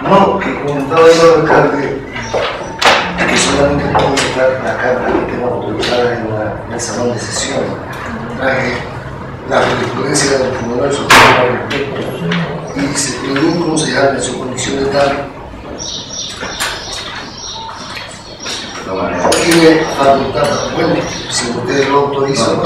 No, que comentaba yo al alcalde que solamente puedo dejar la carta que tengo autorizada en el salón de sesión. Traje la jurisprudencia del Tribunal Supremo al respecto y se pidió considerar en su condición de tal. Tiene facultad, bueno, si ustedes lo autorizan.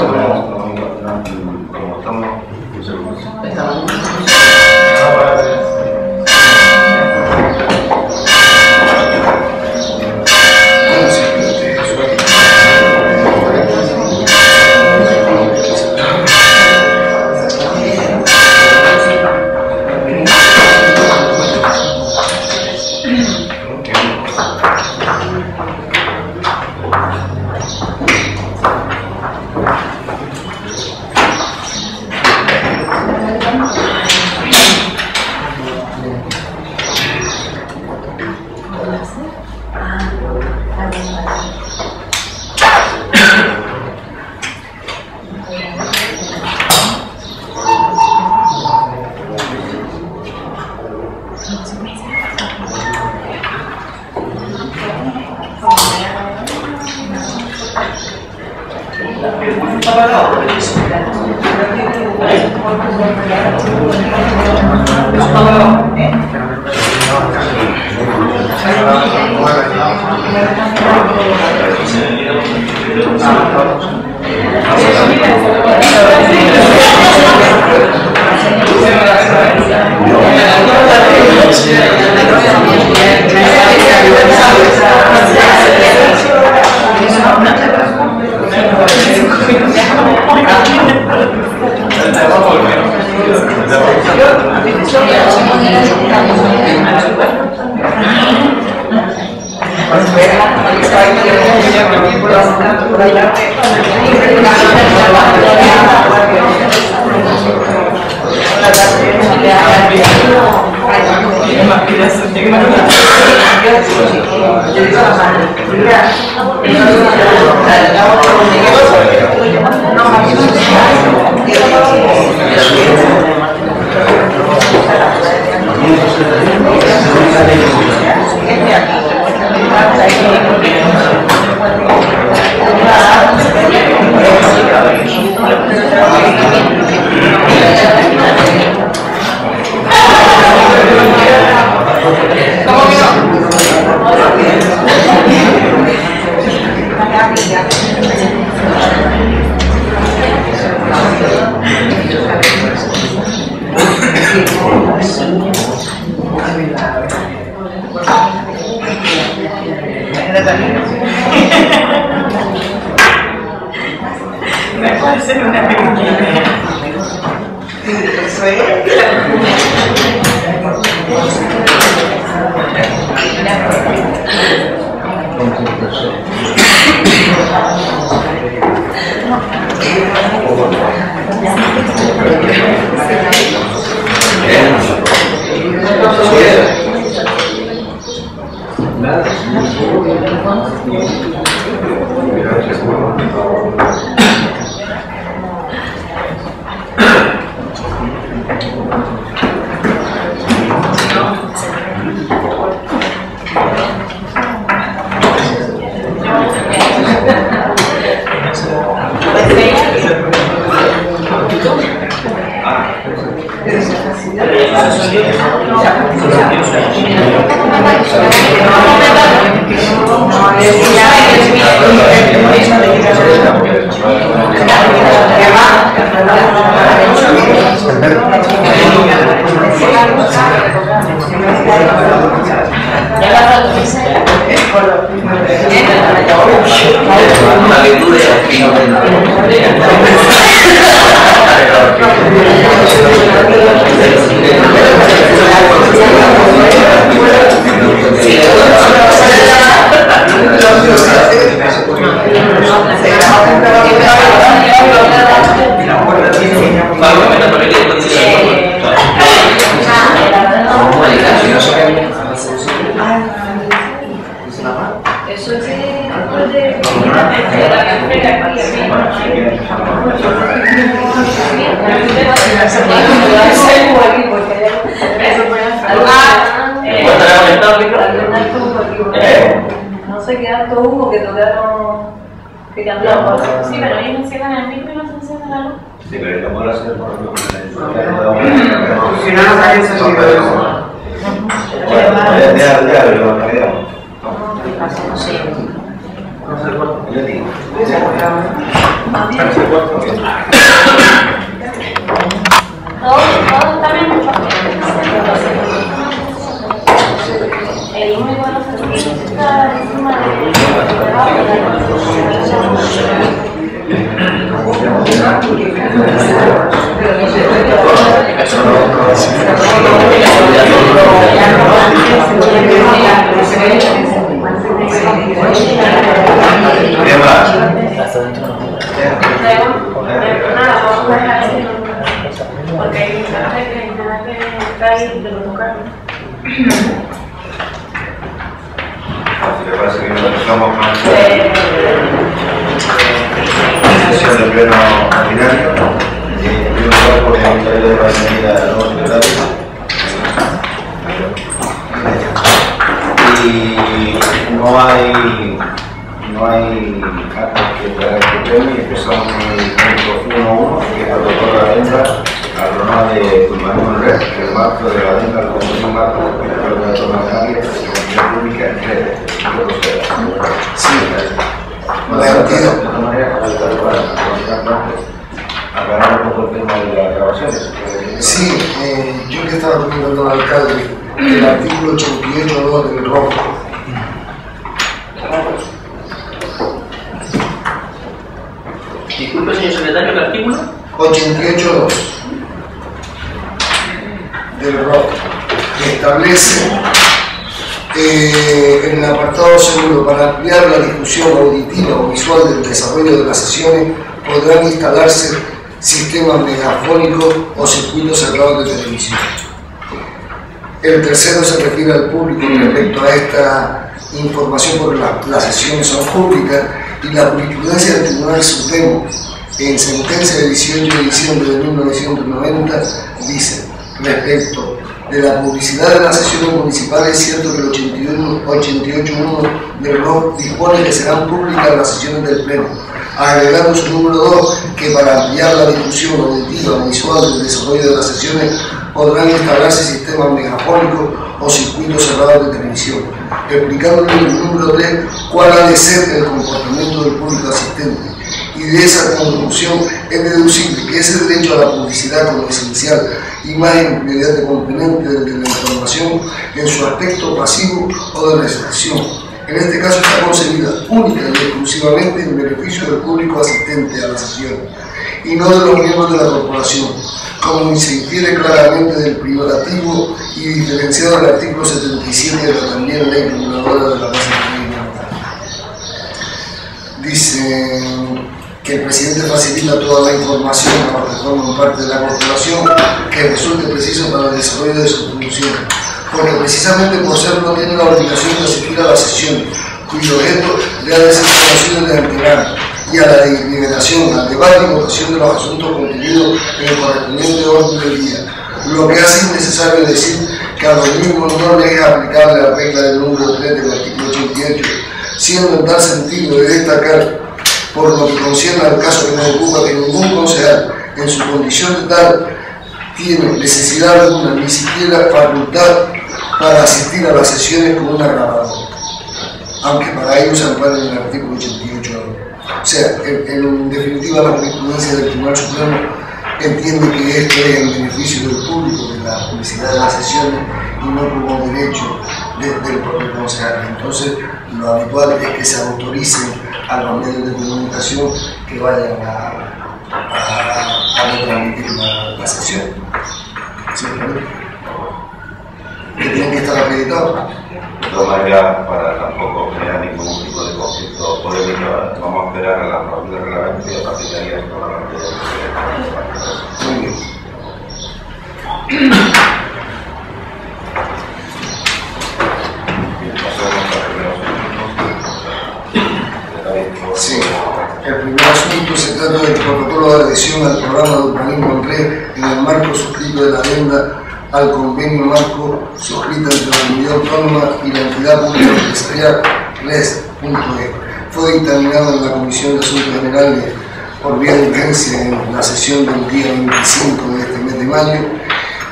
No sé qué alto humo que tocaron, que cambiaron. Sí, pero ellos enciendan el micro y no se enciende la luz. Sí, pero yo puedo hacer por ejemplo. Si no, no sale ese sonido. Ya, pero no quedamos. Sí. Yo digo. Todo también el humo igual está encima ¿Qué más? porque hay nada que está ahí de lo tocar. Si le parece que nos dejamos con la sesión del pleno ordinario, en primer lugar porque hemos traído de la bienvenida al nuevo secretario. Y no hay actos que traer este pleno y empezamos con el punto 1.1, que es el protocolo de adenda al programa de urbanismo en red, que el marco de la adenda al compromiso marco de la plataforma bancaria de la pública en red. Sí, De todas maneras, aclarar un poco el tema de las grabaciones. sí, yo que estaba comentando al alcalde, el artículo 88.2 del ROC. Disculpe, señor secretario, ¿qué artículo? 88.2 del ROC, que establece en el apartado segundo, para ampliar la discusión auditiva o visual del desarrollo de las sesiones, podrán instalarse sistemas megafónicos o circuitos cerrados de televisión. El tercero se refiere al público respecto a esta información, porque las sesiones son públicas y la jurisprudencia del Tribunal Supremo en sentencia de 18 de diciembre de 1990 dice: respecto de la publicidad de las sesiones municipales, es cierto que el 88.1 del ROC dispone que serán públicas las sesiones del Pleno, agregando su número 2, que para ampliar la discusión auditiva visual del desarrollo de las sesiones podrán instalarse sistemas megafónicos o circuitos cerrados de televisión, explicando en el número 3 cuál ha de ser el comportamiento del público asistente. Y de esa conclusión es deducible que ese derecho a la publicidad como esencial y más inmediato componente de la información en su aspecto pasivo o de recepción, en este caso está concebida única y exclusivamente en beneficio del público asistente a la sesión y no de los miembros de la corporación, como se infiere claramente del privativo y diferenciado del artículo 77 de la también ley reguladora de la base de. Dice que el presidente facilita toda la información a los que forman parte de la corporación que resulte preciso para el desarrollo de sus funciones, porque precisamente por serlo tiene la obligación de asistir a la sesión, cuyo objeto le ha de ser conocido de antemano, y a la deliberación, al debate y votación de los asuntos contenidos en el correspondiente orden del día, lo que hace innecesario decir que a los mismos no les es aplicable la regla del número 3 del artículo 88, siendo en tal sentido de destacar, por lo que concierne al caso que nos ocupa, que ningún concejal en su condición de tal tiene necesidad alguna, ni siquiera facultad para asistir a las sesiones con una grabadora, aunque para ello se ampara en el artículo 88. O sea, en definitiva, la jurisprudencia del Tribunal Supremo entiende que esto es en beneficio del público, de la publicidad de las sesiones, y no como derecho del propio concejal. Entonces, lo habitual es que se autoricen a los medios de comunicación que vayan a retransmitir la sesión. Simplemente. Que tienen que estar acreditados. De todas maneras, para tampoco generar ningún tipo de conflicto polémico, vamos a esperar a la aprobación del reglamento y a partir de ahí el programa de. Muy bien. Sí, el primer asunto se trata del protocolo de adhesión al programa de urbanismo en red en el marco artículo suscrito de la adenda al convenio marco suscrita entre la comunidad autónoma y la entidad pública empresarial RES.E. Fue dictaminado en la Comisión de Asuntos Generales por vía de urgencia en la sesión del día 25 de este mes de mayo,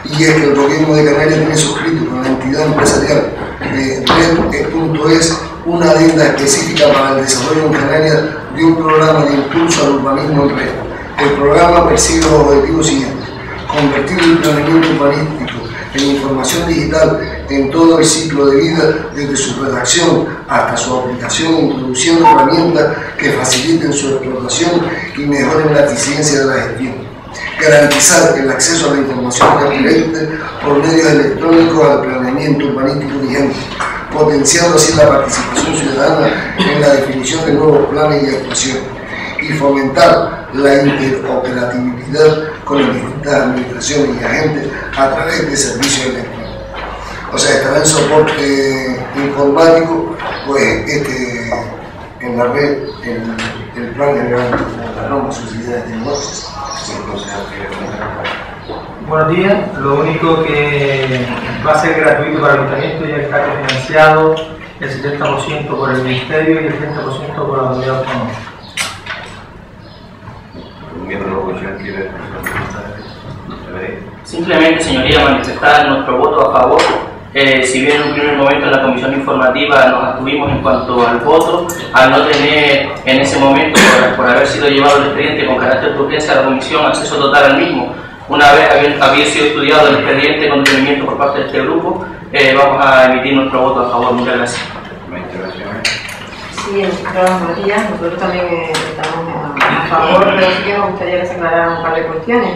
y es que el Gobierno de Canarias tiene suscrito con la entidad empresarial RES.es una adenda específica para el desarrollo en Canarias de un programa de impulso al urbanismo en red. El programa persigue los objetivos siguientes: convertir el planeamiento urbanístico en información digital en todo el ciclo de vida, desde su redacción hasta su aplicación, introduciendo herramientas que faciliten su explotación y mejoren la eficiencia de la gestión. Garantizar el acceso a la información transparente por medios electrónicos al planeamiento urbanístico vigente, potenciando así la participación ciudadana en la definición de nuevos planes y actuaciones, y fomentar la interoperabilidad con las distintas administraciones y agentes a través de servicios electrónicos. O sea, estará en soporte informático, pues en la red, el plan general de la norma subsidiaria de negocios. Buenos días. Lo único que va a ser gratuito para el ayuntamiento ya está financiado el 70% por el Ministerio y el 30% por la comunidad autónoma. Simplemente, señoría, manifestar nuestro voto a favor. Si bien en un primer momento en la comisión informativa nos abstuvimos en cuanto al voto, al no tener en ese momento, por haber sido llevado el expediente con carácter de urgencia a la comisión, acceso total al mismo, una vez había sido estudiado el expediente con detenimiento por parte de este grupo, vamos a emitir nuestro voto a favor. Muchas gracias. Sí, buenos días. Nosotros también estamos a favor, pero sí que nos gustaría que se aclararan un par de cuestiones.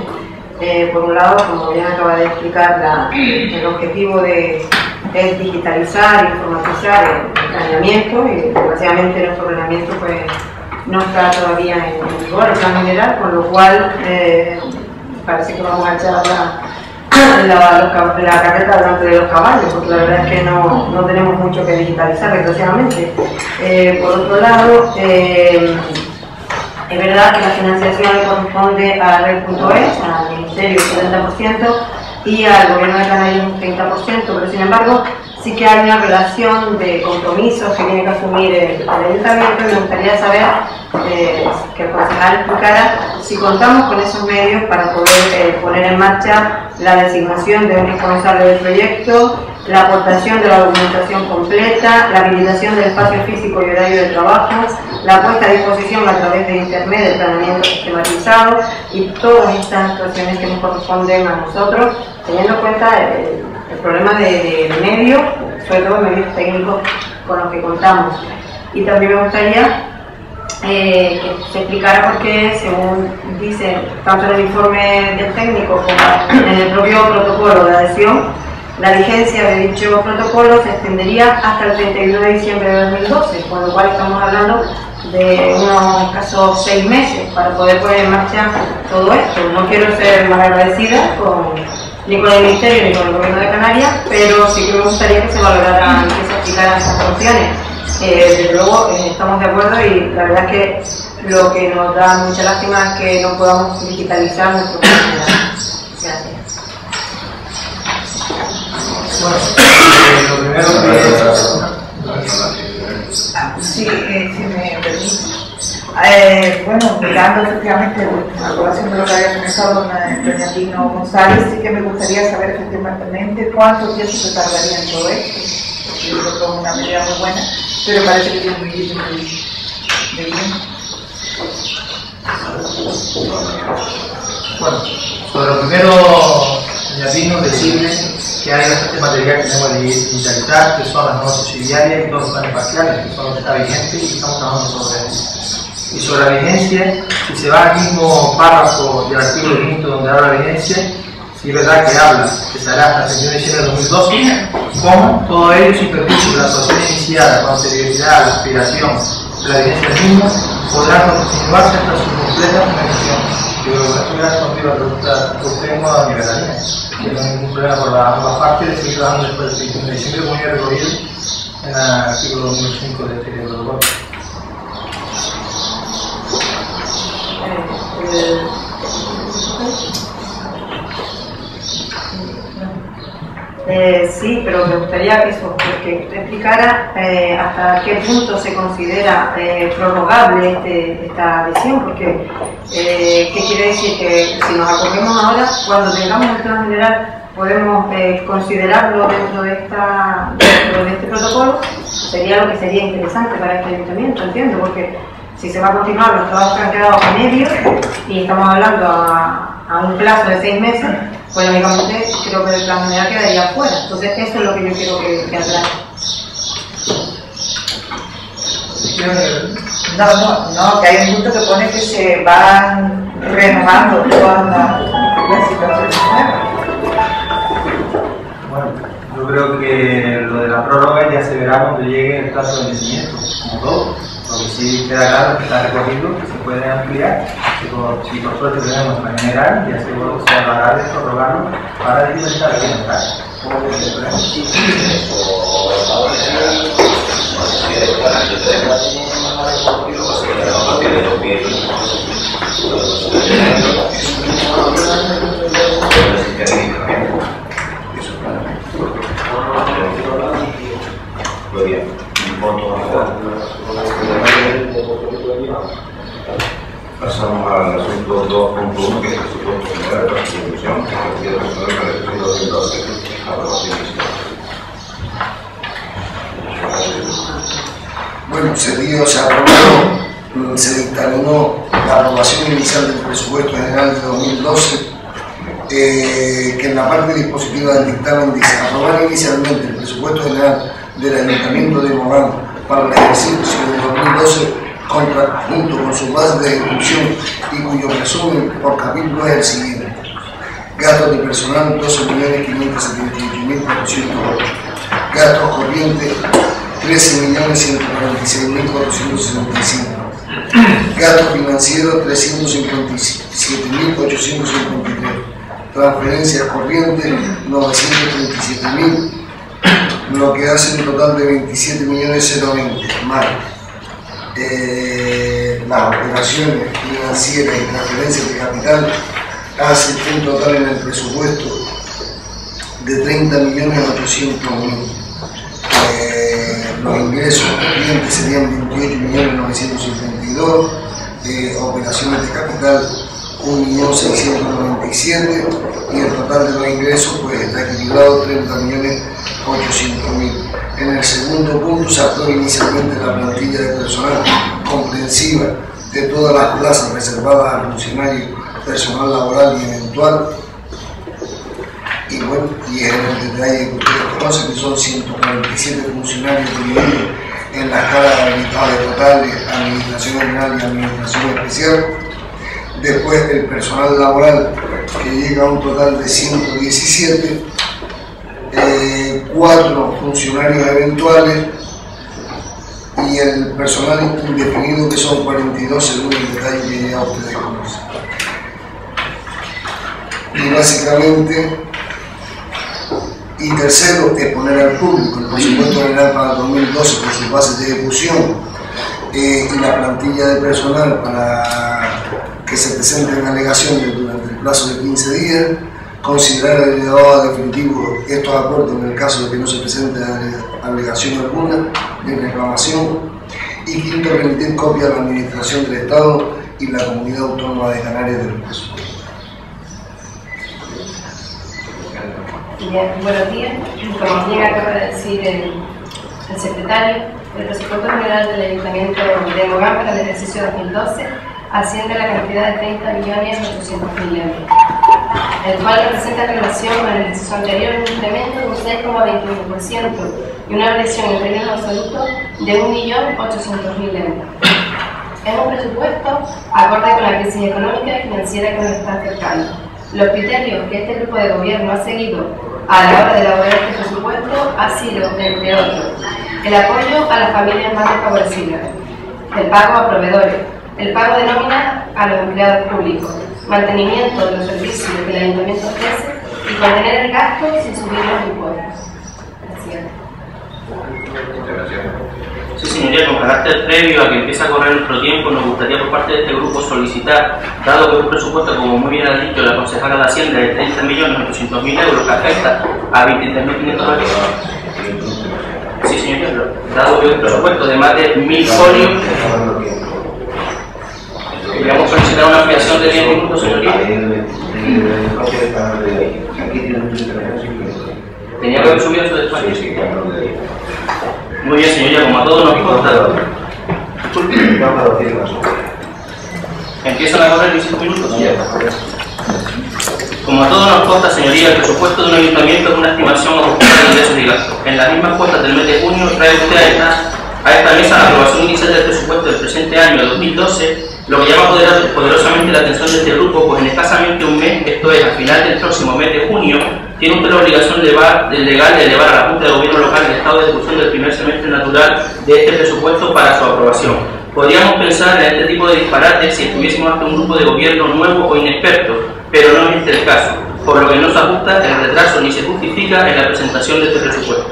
Por un lado, como bien acaba de explicar, el objetivo es digitalizar, informatizar el planeamiento, y desgraciadamente nuestro planeamiento pues, no está todavía en vigor, el plan general, con lo cual parece que vamos a echar la carreta delante de los caballos, porque la verdad es que no tenemos mucho que digitalizar, desgraciadamente. Por otro lado, es verdad que la financiación le corresponde a Red.es, al Ministerio el 70% y al Gobierno de Canarias un 30%, pero sin embargo sí que hay una relación de compromisos que tiene que asumir el Ayuntamiento, y me gustaría saber que el concejal explicara si contamos con esos medios para poder poner en marcha la designación de un responsable del proyecto, la aportación de la documentación completa, la habilitación del espacio físico y horario de trabajo, la puesta a disposición a través de Internet del planeamiento sistematizado y todas estas actuaciones que nos corresponden a nosotros, teniendo en cuenta el problema de medios, sobre todo medios técnicos con los que contamos. Y también me gustaría que se explicara por qué, según dice tanto en el informe del técnico como en el propio protocolo de adhesión, la vigencia de dicho protocolo se extendería hasta el 31 de diciembre de 2012, con lo cual estamos hablando de unos escasos 6 meses para poder poner en marcha todo esto. No quiero ser más agradecida ni con el Ministerio ni con el Gobierno de Canarias, pero sí que me gustaría que se valoraran y que se explicaran esas funciones. Desde luego estamos de acuerdo, y la verdad es que lo que nos da mucha lástima es que no podamos digitalizar nuestro comunidad. Gracias. Bueno, lo primero que... Sí, si me permite. Bueno, mirando efectivamente la colación de lo que había comentado Bernardino González, sí que me gustaría saber efectivamente cuántos días se tardaría en todo esto. Yo creo que es una medida muy buena, pero parece que tiene muy bien. Bueno, sobre lo primero, Bernardino, decirle que hay bastante material que tenemos que digitalizar, que son las normas subsidiarias y todos los planes parciales, que son los que está vigentes y estamos trabajando sobre eso. Y sobre la vigencia, si se va al mismo párrafo del artículo 5 donde habla la vigencia, sí es verdad que habla que se hará hasta el 31 de diciembre de 2012, como todo ello sin perjuicio de la actuación iniciada con anterioridad a la aspiración de la vigencia del mismo, podrán continuarse hasta su completa finalización. Yo creo que esto ya respondido a la pregunta que usted no a nivelaría, que no hay ningún problema por ambas partes de seguir trabajando después del 31 de diciembre, como ya he recogido en el artículo 2005 de este protocolo. Sí, pero me gustaría eso, que usted explicara hasta qué punto se considera prorrogable esta adhesión, porque ¿qué quiere decir? Que si nos acogemos ahora, cuando tengamos el plan general, podemos considerarlo dentro de este protocolo, sería lo que sería interesante para este ayuntamiento, entiendo, porque si se va a continuar los trabajos que han quedado a medio y estamos hablando a un plazo de 6 meses, pues lógicamente creo que el plan general quedaría fuera. Entonces eso es lo que yo quiero que aclare. No, que hay un punto que pone que se van renovando todas las situaciones nuevas. Bueno, yo creo que lo de la prórroga ya se verá cuando llegue el plazo de vencimiento, como todo. Lo que sí queda claro que está recogido, que se puede ampliar, si por suerte tenemos en general, ya se hablará de prorrogarlo para dificultar el bienestar. Pasamos al asunto 2.1, que es el presupuesto general de la institución, que requiere resolver la elección 2012, aprobación inicial. Bueno, se dictaminó la aprobación inicial del presupuesto general de 2012, que en la parte dispositiva del dictamen dice: aprobar inicialmente el presupuesto general del Ayuntamiento de Mogán para el ejercicio de 2012 junto con su base de ejecución y cuyo resumen por capítulo es el siguiente: gastos de personal 12.578.408, gastos corrientes 13.146.465, gastos financieros 357.853, transferencias corrientes 937.000, lo que hace un total de 27.020.000 más las operaciones financieras y transferencias de capital, hace un total en el presupuesto de 30.800.000. Los ingresos corrientes serían 28.952.000, operaciones de capital 1.697.000 y el total de los ingresos pues está equilibrado 30.800.000. En el segundo punto se aprueba inicialmente la plantilla de personal comprensiva de todas las plazas reservadas al funcionario, personal laboral y eventual. Y bueno, y en el detalle que ustedes conocen, que son 147 funcionarios divididos en las caras habilitadas totales, administración general y administración especial. Después el personal laboral, que llega a un total de 117, 4 funcionarios eventuales y el personal indefinido, que son 42 según el detalle que ya ustedes conocen. Y básicamente, y tercero, exponer al público el presupuesto general para 2012 con sus bases de ejecución y la plantilla de personal para que se presente en alegaciones durante el plazo de 15 días, considerar el elevado definitivo estos acuerdos en el caso de que no se presente alegación alguna de reclamación, y quinto, remitir copia a la Administración del Estado y la Comunidad Autónoma de Canarias del presupuesto. Bien, buenos días. Como bien acaba de decir el secretario, el presupuesto general del Ayuntamiento de Mogán para el ejercicio 2012 asciende a la cantidad de 30.800.000 euros, el cual representa en relación con el ejercicio anterior un incremento de un 6,21% y una variación en términos absolutos de 1.800.000 euros. Es un presupuesto acorde con la crisis económica y financiera que nos está afectando. Los criterios que este grupo de gobierno ha seguido a la hora de elaborar este presupuesto ha sido, entre otros, el apoyo a las familias más desfavorecidas, el pago a proveedores, el pago de nómina a los empleados públicos, mantenimiento de los servicios que el Ayuntamiento ofrece y contener el gasto sin subir los impuestos. Gracias. Muchas gracias. Sí, señoría, con carácter previo a que empiece a correr nuestro tiempo, nos gustaría por parte de este grupo solicitar, dado que es un presupuesto, como muy bien ha dicho la concejala de Hacienda, de 30.800.000 euros, que afecta a 23.500 euros. Sí, señoría, dado que es un presupuesto de más de 1.000 folios, queríamos solicitar una ampliación de 10 minutos, señoría. Tenía que haber subido su despacho. Muy bien, señoría, como a todos nos consta. Empiezan a correr 15 minutos. Como a todos nos consta, señoría, el presupuesto de un ayuntamiento es una estimación ajustada de ingresos y gastos. En las mismas cuotas del mes de junio trae usted a esta mesa la aprobación inicial del presupuesto del presente año, 2012, lo que llama poderosamente la atención de este grupo, pues en escasamente un mes, esto es, al final del próximo mes de junio, tiene usted la obligación legal de elevar a la Junta de Gobierno Local el estado de ejecución del primer semestre natural de este presupuesto para su aprobación. Podríamos pensar en este tipo de disparates si estuviésemos ante un grupo de gobierno nuevo o inexperto, pero no es este el caso, por lo que no se ajusta el retraso ni se justifica en la presentación de este presupuesto.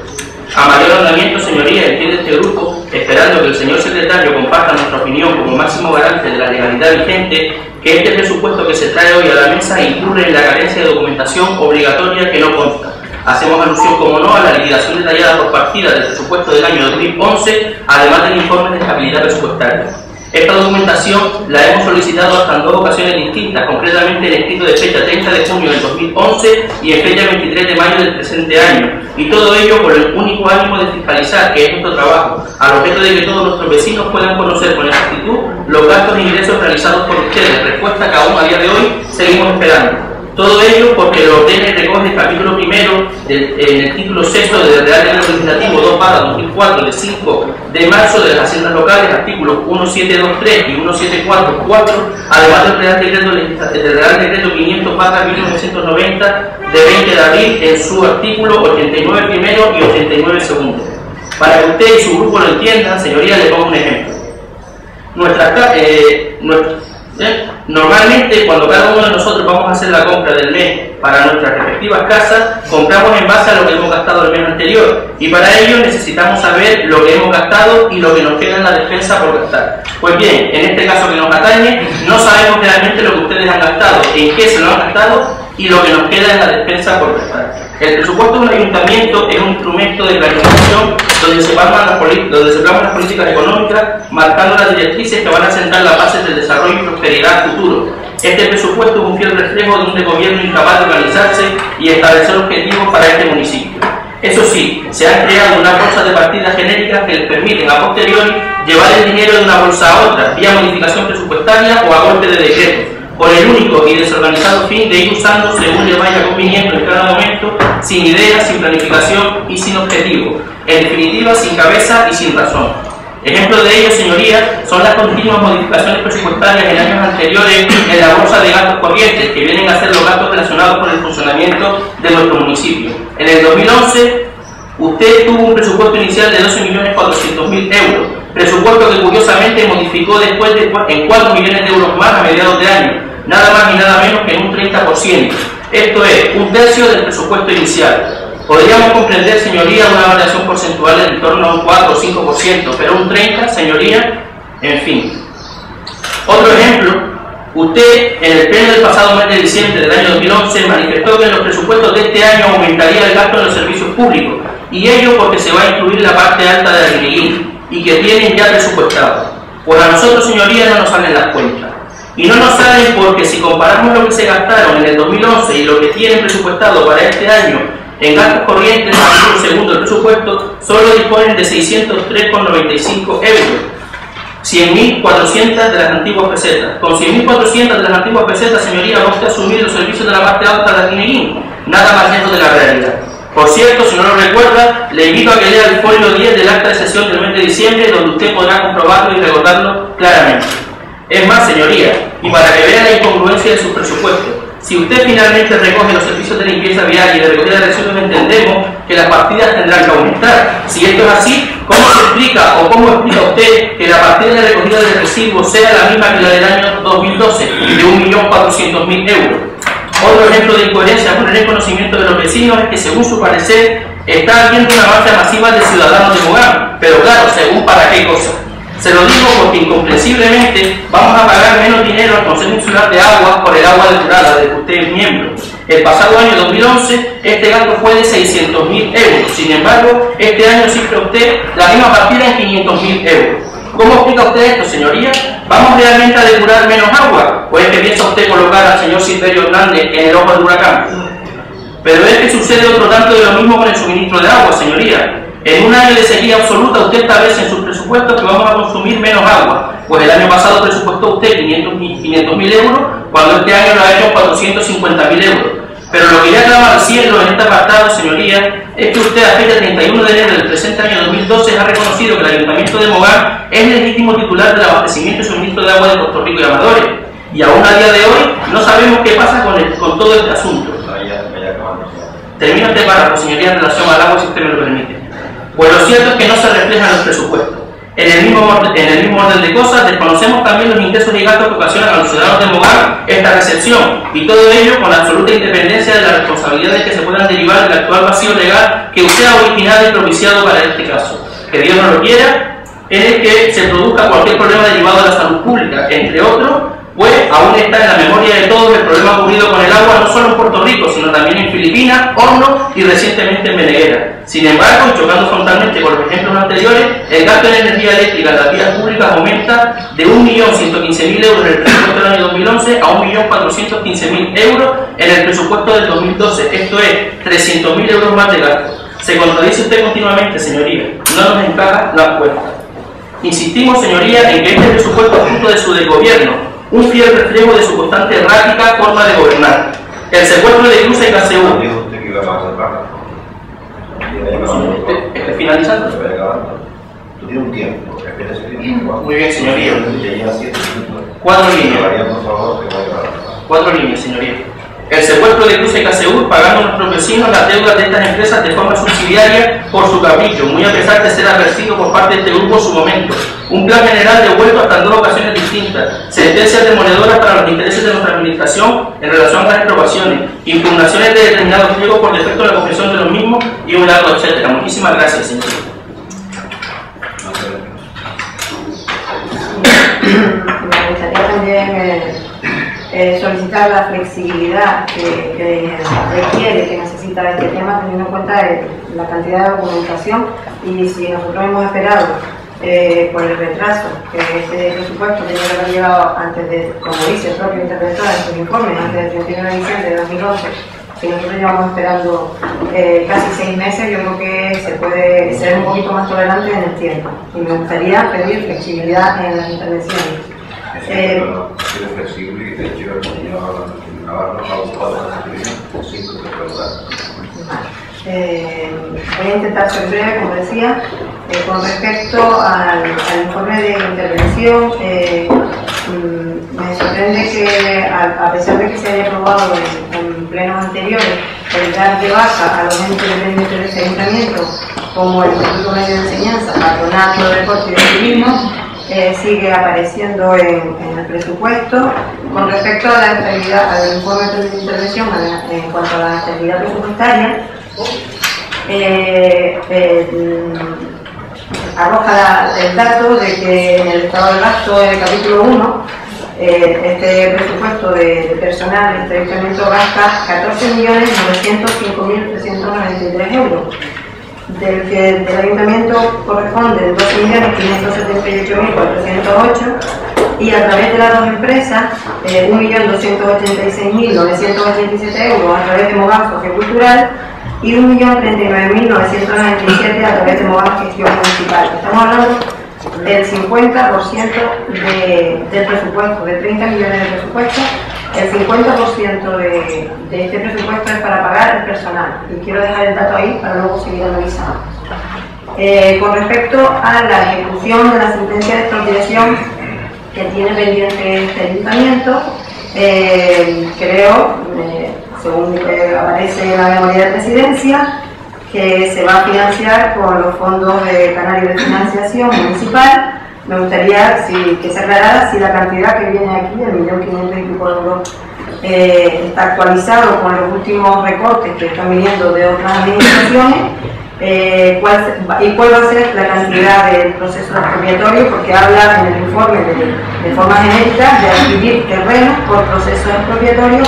A mayor andamiento, señoría, entiende este grupo, esperando que el señor secretario comparta nuestra opinión como máximo garante de la legalidad vigente, que este presupuesto que se trae hoy a la mesa incurre en la carencia de documentación obligatoria que no consta. Hacemos alusión, como no, a la liquidación detallada por partida del presupuesto del año 2011, además del informe de estabilidad presupuestaria. Esta documentación la hemos solicitado hasta en 2 ocasiones distintas, concretamente en escrito de fecha 30 de junio del 2011 y en fecha 23 de mayo del presente año, y todo ello por el único ánimo de fiscalizar, que es nuestro trabajo, al objeto de que todos nuestros vecinos puedan conocer con exactitud los gastos e ingresos realizados por ustedes, respuesta que aún a día de hoy seguimos esperando. Todo ello porque lo ordena y recoge el capítulo primero en el título sexto del Real Decreto Legislativo 2/2004 de 5 de marzo de las haciendas locales, artículos 1723 y 1744, además del Real Decreto 500/1990 de 20 de abril en su artículo 89 primero y 89 segundo. Para que usted y su grupo lo entiendan, señoría, le pongo un ejemplo. Normalmente, cuando cada uno de nosotros vamos a hacer la compra del mes para nuestras respectivas casas, compramos en base a lo que hemos gastado el mes anterior, y para ello necesitamos saber lo que hemos gastado y lo que nos queda en la despensa por gastar. Pues bien, en este caso que nos atañe, no sabemos realmente lo que ustedes han gastado, en qué se lo han gastado y lo que nos queda en la despensa por gastar. El presupuesto de un ayuntamiento es un instrumento de planificación donde se plasman las políticas económicas, marcando las directrices que van a sentar las bases del desarrollo y prosperidad futuro. Este presupuesto es un fiel reflejo de un gobierno incapaz de organizarse y establecer objetivos para este municipio. Eso sí, se han creado una bolsa de partidas genéricas que les permiten a posteriori llevar el dinero de una bolsa a otra, vía modificación presupuestaria o a golpe de decreto, con el único y desorganizado fin de ir usando según le vaya conviniendo en cada momento, sin ideas, sin planificación y sin objetivo, en definitiva sin cabeza y sin razón. Ejemplo de ello, señorías, son las continuas modificaciones presupuestarias en años anteriores en la bolsa de gastos corrientes, que vienen a ser los gastos relacionados con el funcionamiento de nuestro municipio. En el 2011, usted tuvo un presupuesto inicial de 12.400.000 euros, presupuesto que curiosamente modificó después en 4 millones de euros más a mediados de año, nada más y nada menos que en un 30%. Esto es, un tercio del presupuesto inicial. Podríamos comprender, señoría, una variación porcentual en torno a un 4 o 5%, pero un 30%, señoría, en fin. Otro ejemplo, usted en el pleno del pasado mes de diciembre del año 2011 manifestó que en los presupuestos de este año aumentaría el gasto en los servicios públicos, y ello porque se va a incluir la parte alta de la Guineguín, y que tienen ya presupuestado. Pues a nosotros, señorías, no nos salen las cuentas. Y no nos salen porque si comparamos lo que se gastaron en el 2011 y lo que tienen presupuestado para este año en gastos corrientes, según el presupuesto, solo disponen de 603,95 euros, 100.400 de las antiguas pesetas. Con 100.400 de las antiguas pesetas, señoría, va usted a asumir los servicios de la parte alta de la Guineguín, nada más lejos de la realidad. Por cierto, si no lo recuerda, le invito a que lea el folio 10 del acta de sesión del mes de diciembre, donde usted podrá comprobarlo y recordarlo claramente. Es más, señoría, y para que vea la incongruencia de sus presupuestos, si usted finalmente recoge los servicios de limpieza viaria y de recogida de residuos, entendemos que las partidas tendrán que aumentar. Si esto es así, ¿cómo se explica o cómo explica usted que la partida de recogida de residuos sea la misma que la del año 2012, de 1.400.000 euros? Otro ejemplo de incoherencia a poner en conocimiento de los vecinos es que, según su parecer, está habiendo una marcha masiva de ciudadanos de Mogán, pero claro, según para qué cosa. Se lo digo porque incomprensiblemente vamos a pagar menos dinero al Consejo Insular de Aguas por el agua depurada del que usted es miembro. El pasado año 2011 este gasto fue de 600.000 euros, sin embargo este año cifra usted la misma partida en 500.000 euros. ¿Cómo explica usted esto, señoría? ¿Vamos realmente a depurar menos agua? ¿O es que piensa usted colocar al señor Silverio Hernández en el ojo del huracán? Pero es que sucede otro tanto de lo mismo con el suministro de agua, señoría. En un año de sequía absoluta usted establece en sus presupuestos que vamos a consumir menos agua, pues el año pasado presupuestó usted 500.000 euros, cuando este año lo ha hecho 450.000 euros. Pero lo que ya clama al cielo en este apartado, señoría, es que usted a fecha 31 de enero del presente año 2012 ha reconocido que el Ayuntamiento de Mogán es legítimo titular del abastecimiento y suministro de agua de Puerto Rico y Amadores. Y aún a día de hoy no sabemos qué pasa con todo este asunto. Termino este párrafo, señoría, en relación al agua, si usted me lo permite. Pues lo cierto es que no se refleja en los presupuestos. En el mismo orden de cosas, desconocemos también los ingresos y gastos que ocasionan a los ciudadanos de Mogán esta recepción, y todo ello con la absoluta independencia de las responsabilidades que se puedan derivar del actual vacío legal que usted ha originado y propiciado para este caso. Que Dios no lo quiera, es el que se produzca cualquier problema derivado de la salud pública, entre otros, pues aún está en la memoria de todos el problema ocurrido con el agua no solo en Puerto Rico, sino también en Filipinas, Hornos y recientemente en Meneguera. Sin embargo, y chocando frontalmente con los ejemplos anteriores, el gasto en energía eléctrica en las vías públicas aumenta de 1.115.000 euros en el presupuesto del año 2011 a 1.415.000 euros en el presupuesto del 2012, esto es 300.000 euros más de gasto. Se contradice usted continuamente, señoría, no nos encaja la apuesta. Insistimos, señoría, en que este presupuesto es fruto de su desgobierno, un fiel reflejo de su constante errática forma de gobernar. El secuestro de Ilusa y KCU. Dijo usted que iba a pasar Finalizando. Tú tienes un tiempo, respeta ese tiempo. Muy bien, señoría. Ya lleva 7 minutos. 4 líneas. Por favor, que vaya a 4 líneas, señoría. El secuestro de Ilusa y KCU, pagando a nuestros vecinos las deudas de estas empresas de forma subsidiaria por su capricho, muy a pesar de ser advertido por parte de este grupo en su momento. Un plan general devuelto hasta en 2 ocasiones distintas, sentencias demoledoras para los intereses de nuestra administración en relación a las reprobaciones, impugnaciones de determinados pliegos por defecto de la confesión de los mismos y un largo etcétera. Muchísimas gracias, señor. Me gustaría también solicitar la flexibilidad que requiere, que necesita este tema, teniendo en cuenta la cantidad de documentación, y si nosotros hemos esperado por el retraso que este presupuesto tenía que haber llegado antes de, como dice el propio interventor en sus informes, antes del 31 de diciembre de 2011, que nosotros llevamos esperando casi 6 meses, yo creo que se puede ser un poquito más tolerante en el tiempo, y me gustaría pedir flexibilidad en las intervenciones. sido flexible y de hecho el señor Navarro ha buscado esa solución sin preguntar. Voy a intentar ser breve, como decía. Con respecto al informe de intervención, me sorprende que, a pesar de que se haya aprobado en plenos anteriores el dar de baja a los entes dependientes de ese ayuntamiento, como el Instituto Medio de Enseñanza, Patronato de Deporte y de Turismo, sigue apareciendo en el presupuesto. Con respecto a la estabilidad, al informe de intervención en cuanto a la estabilidad presupuestaria, arroja el dato de que en el estado del gasto del capítulo 1, este presupuesto de personal de este ayuntamiento gasta 14.905.393 euros, del que del ayuntamiento corresponden 12.578.408, y a través de las dos empresas 1.286.987 euros a través de Mogán Sociocultural y 1.039.997 a través de Mogán Gestión Municipal. Estamos hablando del 50% del presupuesto, de 30 millones de presupuesto. El 50% de este presupuesto es para pagar el personal, y quiero dejar el dato ahí para luego seguir analizando. Con respecto a la ejecución de la sentencia de expropiación que tiene pendiente este ayuntamiento, creo, según aparece en la memoria de presidencia, que se va a financiar con los fondos de Canario de Financiación Municipal. Me gustaría que se aclarara si la cantidad que viene aquí, el 1.500.000 y pico de euros está actualizado con los últimos recortes que están viniendo de otras administraciones. ¿Cuál va a ser la cantidad del proceso expropiatorio? Porque habla en el informe de forma genérica de adquirir terrenos por proceso expropiatorio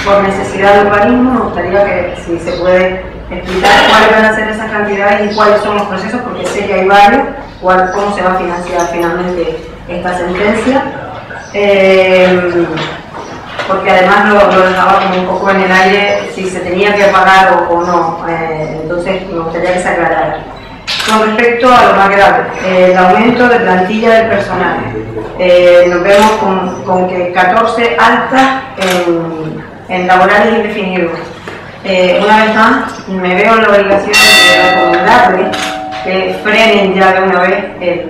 por necesidad de urbanismo. Me gustaría que si se puede explicar cuáles van a ser esas cantidades y cuáles son los procesos, porque sé que hay varios, cómo se va a financiar finalmente esta sentencia. Porque además lo dejaba como un poco en el aire si se tenía que pagar o no, entonces me gustaría que se aclarara. Con respecto a lo más grave, el aumento de plantilla del personal, nos vemos con que 14 altas en laborales indefinidos. Una vez más, me veo en la obligación de recomendarles que frenen ya de una vez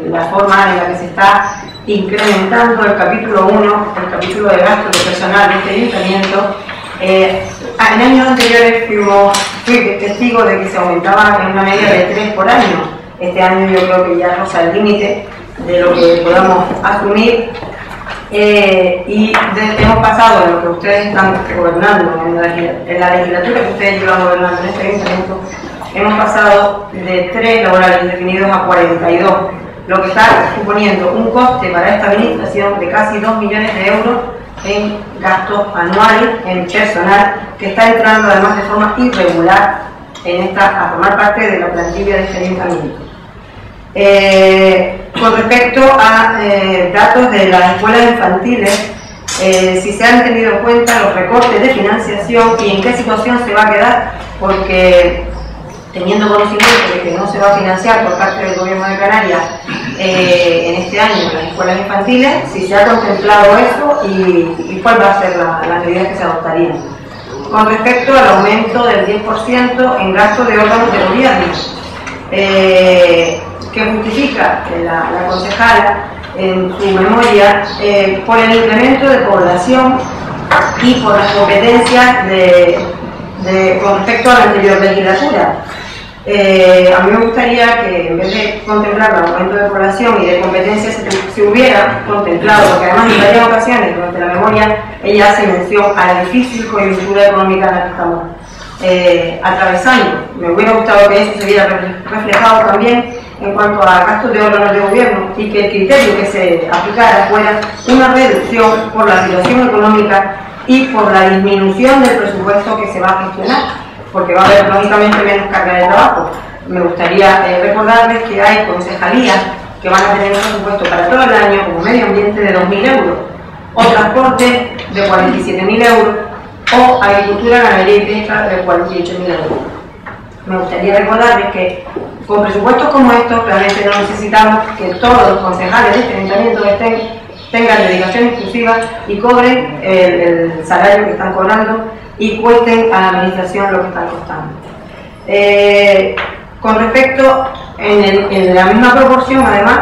la forma en la que se está incrementando el capítulo 1, el capítulo de gastos de personal de este ayuntamiento. En años anteriores fui testigo de que se aumentaba en una media de 3 por año. Este año yo creo que ya roza el límite de lo que podamos asumir. Hemos pasado en lo que ustedes están gobernando, en la legislatura que ustedes llevan gobernando en este ayuntamiento, hemos pasado de 3 laborales indefinidos a 42. Lo que está suponiendo un coste para esta administración de casi 2 millones de euros en gastos anuales, en personal, que está entrando además de forma irregular a formar parte de la plantilla de este ayuntamiento. Con respecto a datos de las escuelas infantiles, si se han tenido en cuenta los recortes de financiación y en qué situación se va a quedar, porque teniendo conocimiento de que no se va a financiar por parte del Gobierno de Canarias en este año las escuelas infantiles, si se ha contemplado eso y cuál va a ser las medidas que se adoptarían. Con respecto al aumento del 10% en gasto de órganos de gobierno, que justifica la concejala en su memoria por el incremento de población y por las competencias con respecto a la anterior legislatura. A mí me gustaría que en vez de contemplar el aumento de población y de competencias se hubiera contemplado, porque además en varias ocasiones durante la memoria ella hace mención a la difícil coyuntura económica en la que estamos atravesando. Me hubiera gustado que eso se viera reflejado también en cuanto a gastos de órganos de gobierno y que el criterio que se aplicara fuera una reducción por la situación económica y por la disminución del presupuesto que se va a gestionar, porque va a haber lógicamente menos carga de trabajo. Me gustaría recordarles que hay concejalías que van a tener un presupuesto para todo el año como medio ambiente de 2.000 euros, o transporte de 47.000 euros, o agricultura, ganadería y pesca de 48.000 euros. Me gustaría recordarles que con presupuestos como estos realmente no necesitamos que todos los concejales de este ayuntamiento tengan dedicación exclusiva y cobren el salario que están cobrando y cuesten a la administración lo que están costando. Con respecto, en la misma proporción además,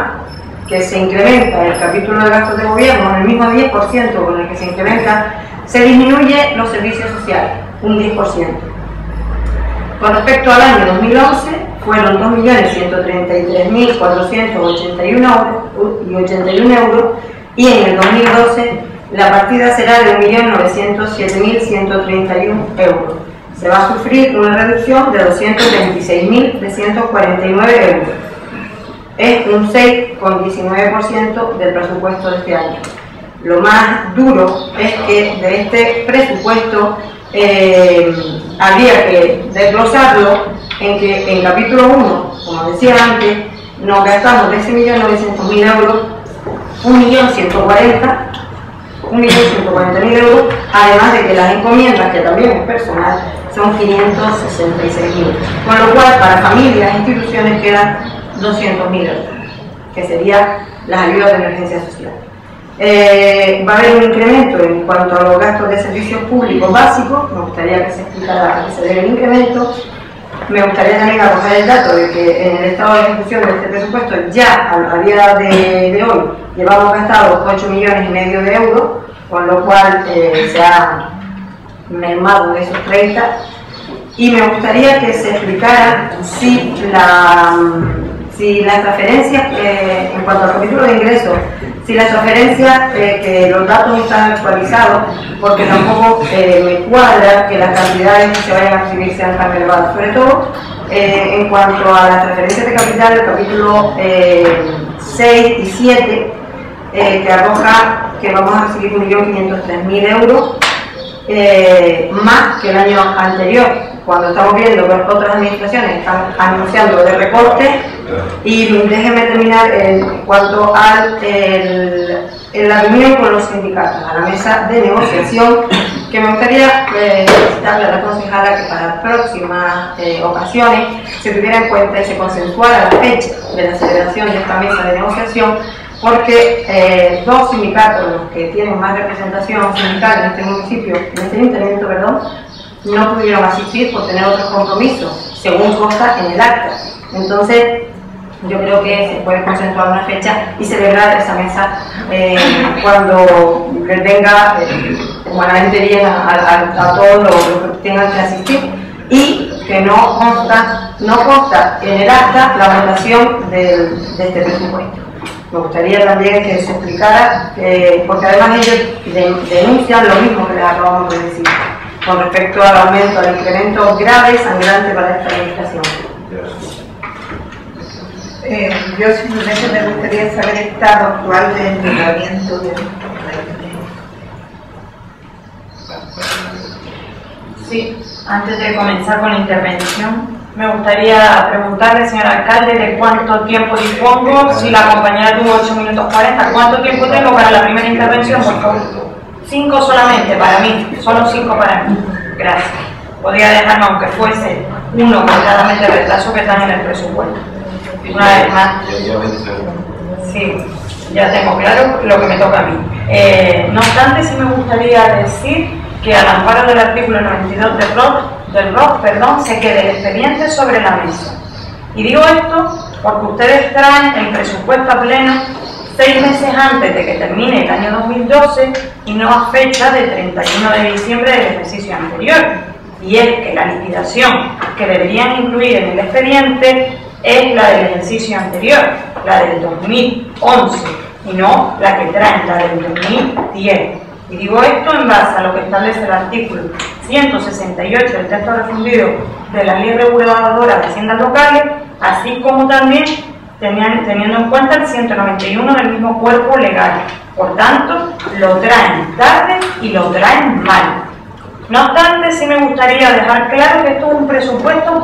que se incrementa el capítulo de gastos de gobierno, en el mismo 10% con el que se incrementa, se disminuye los servicios sociales, un 10%. Con respecto al año 2011, fueron 2.133.481 euros y en el 2012 la partida será de 1.907.131 euros. Se va a sufrir una reducción de 226.349 euros. Es un 6,19% del presupuesto de este año. Lo más duro es que de este presupuesto habría que desglosarlo en que en capítulo 1, como decía antes, nos gastamos de ese 1.900.000 euros 1.140.000 euros, además de que las encomiendas, que también es personal, son 566.000, con lo cual para familias e instituciones quedan 200.000 euros, que serían las ayudas de emergencia social. Va a haber un incremento en cuanto a los gastos de servicios públicos básicos. Me gustaría que se explicara a qué se debe el incremento. Me gustaría también arrojar el dato de que en el estado de ejecución de este presupuesto ya a día de hoy llevamos gastados 8,5 millones de euros, con lo cual se ha mermado de esos 30. Y me gustaría que se explicara si las transferencias en cuanto al capítulo de ingresos Si la transferencia, que los datos no están actualizados, porque tampoco me cuadra que las cantidades que se vayan a escribir sean tan elevadas. Sobre todo, en cuanto a las transferencias de capital, el capítulo 6 y 7, que arroja que vamos a recibir 1.503.000 euros, más que el año anterior, cuando estamos viendo que otras administraciones están anunciando de recortes. Y déjenme terminar en cuanto a la reunión con los sindicatos, a la mesa de negociación, que me gustaría solicitarle a la concejala que para próximas ocasiones se tuviera en cuenta y se consensuara la fecha de la celebración de esta mesa de negociación, porque dos sindicatos, los que tienen más representación sindical en este municipio, en este ayuntamiento, perdón, no pudieron asistir por tener otros compromisos, según consta en el acta. Entonces, yo creo que se puede consensuar una fecha y celebrar esa mesa cuando les venga humanamente bien a todos los que tengan que asistir, y que no consta en el acta la votación de este presupuesto. Me gustaría también que se explicara, porque además ellos denuncian lo mismo que les acabamos de decir, con respecto al aumento, al incremento grave y sangrante para esta administración. Yo simplemente me gustaría saber el estado actual de endeudamiento de Sí, antes de comenzar con la intervención, me gustaría preguntarle, señor alcalde, de cuánto tiempo dispongo. Si la compañera tuvo 8 minutos 40, ¿cuánto tiempo tengo para la primera intervención, por favor? 5 solamente para mí, solo 5 para mí. Gracias. Podría dejarme, aunque fuese uno por cada mes de retraso que están en el presupuesto. Una vez más. Sí, ya tengo claro lo que me toca a mí. No obstante, sí me gustaría decir que al amparo del artículo 92 del ROC, se quede el expediente sobre la mesa. Y digo esto porque ustedes traen el presupuesto a pleno 6 meses antes de que termine el año 2012 y no a fecha del 31 de diciembre del ejercicio anterior. Y es que la liquidación que deberían incluir en el expediente es la del ejercicio anterior, la del 2011, y no la que traen, la del 2010. Y digo esto en base a lo que establece el artículo 168 del texto refundido de la Ley Reguladora de Haciendas Locales, así como también teniendo en cuenta el 191 del mismo cuerpo legal. Por tanto, lo traen tarde y lo traen mal. No obstante, sí me gustaría dejar claro que esto es un presupuesto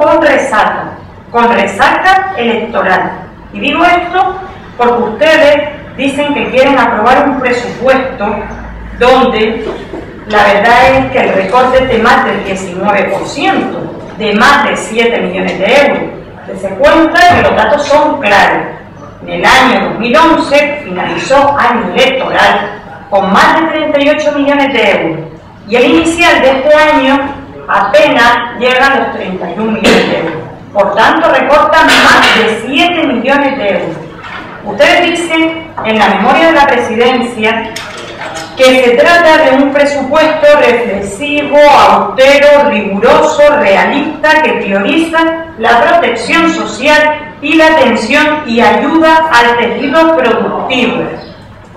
con resaca electoral. Y digo esto porque ustedes dicen que quieren aprobar un presupuesto donde la verdad es que el recorte es de más del 19%, de más de 7 millones de euros. Se cuenta que los datos son claros. En el año 2011 finalizó año electoral con más de 38 millones de euros. Y el inicial de este año apenas llega a los 31 millones de euros. Por tanto, recortan más de 7 millones de euros. Ustedes dicen en la memoria de la presidencia que se trata de un presupuesto reflexivo, austero, riguroso, realista, que prioriza la protección social y la atención y ayuda al tejido productivo,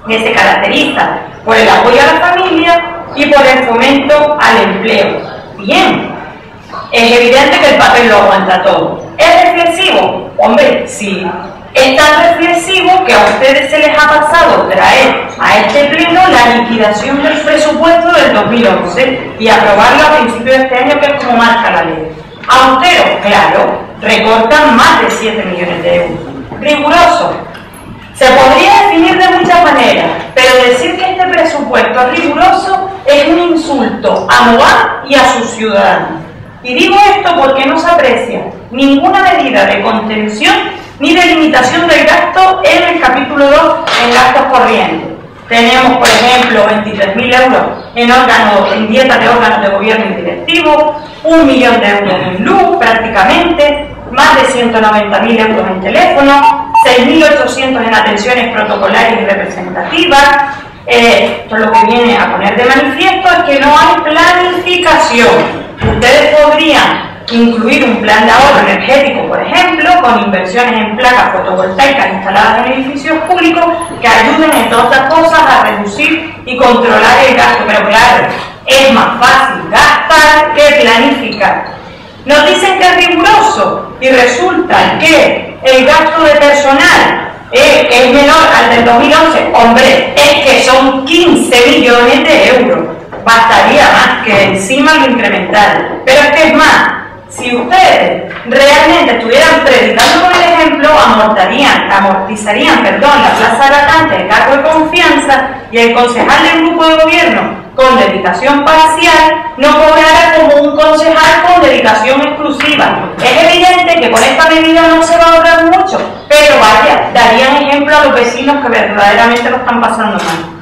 que se caracteriza por el apoyo a la familia y por el fomento al empleo. Bien, es evidente que el papel lo aguanta todo. ¿Es reflexivo? Hombre, sí. Es tan reflexivo que a ustedes se les ha pasado traer a este pleno la liquidación del presupuesto del 2011 y aprobarlo a principios de este año, que es como marca la ley. Austero, claro, recortan más de 7 millones de euros. Riguroso, se podría definir de muchas maneras, pero decir que este presupuesto es riguroso es un insulto a Moab y a sus ciudadanos. Y digo esto porque no se aprecia ninguna medida de contención ni de limitación del gasto en el capítulo 2 en gastos corrientes. Tenemos, por ejemplo, 23.000 euros en dietas de órganos de gobierno y directivos, 1 millón de euros en luz prácticamente, más de 190.000 euros en teléfono, 6.800 en atenciones protocolarias y representativas. Esto lo que viene a poner de manifiesto es que no hay planificación. Ustedes podrían incluir un plan de ahorro energético, por ejemplo, con inversiones en placas fotovoltaicas instaladas en edificios públicos que ayuden, entre otras cosas, a reducir y controlar el gasto. Pero claro, es más fácil gastar que planificar. Nos dicen que es riguroso y resulta que el gasto de personal es menor al del 2011. Hombre, es que son 15 millones de euros. Bastaría más que encima lo incrementar. Pero es que es más, si ustedes realmente estuvieran predicando con el ejemplo, amortizarían la plaza vacante, el cargo de confianza, y el concejal del grupo de gobierno con dedicación parcial no cobrará como un concejal con dedicación exclusiva. Es evidente que con esta medida no se va a ahorrar mucho, pero vaya, darían ejemplo a los vecinos que verdaderamente lo están pasando mal.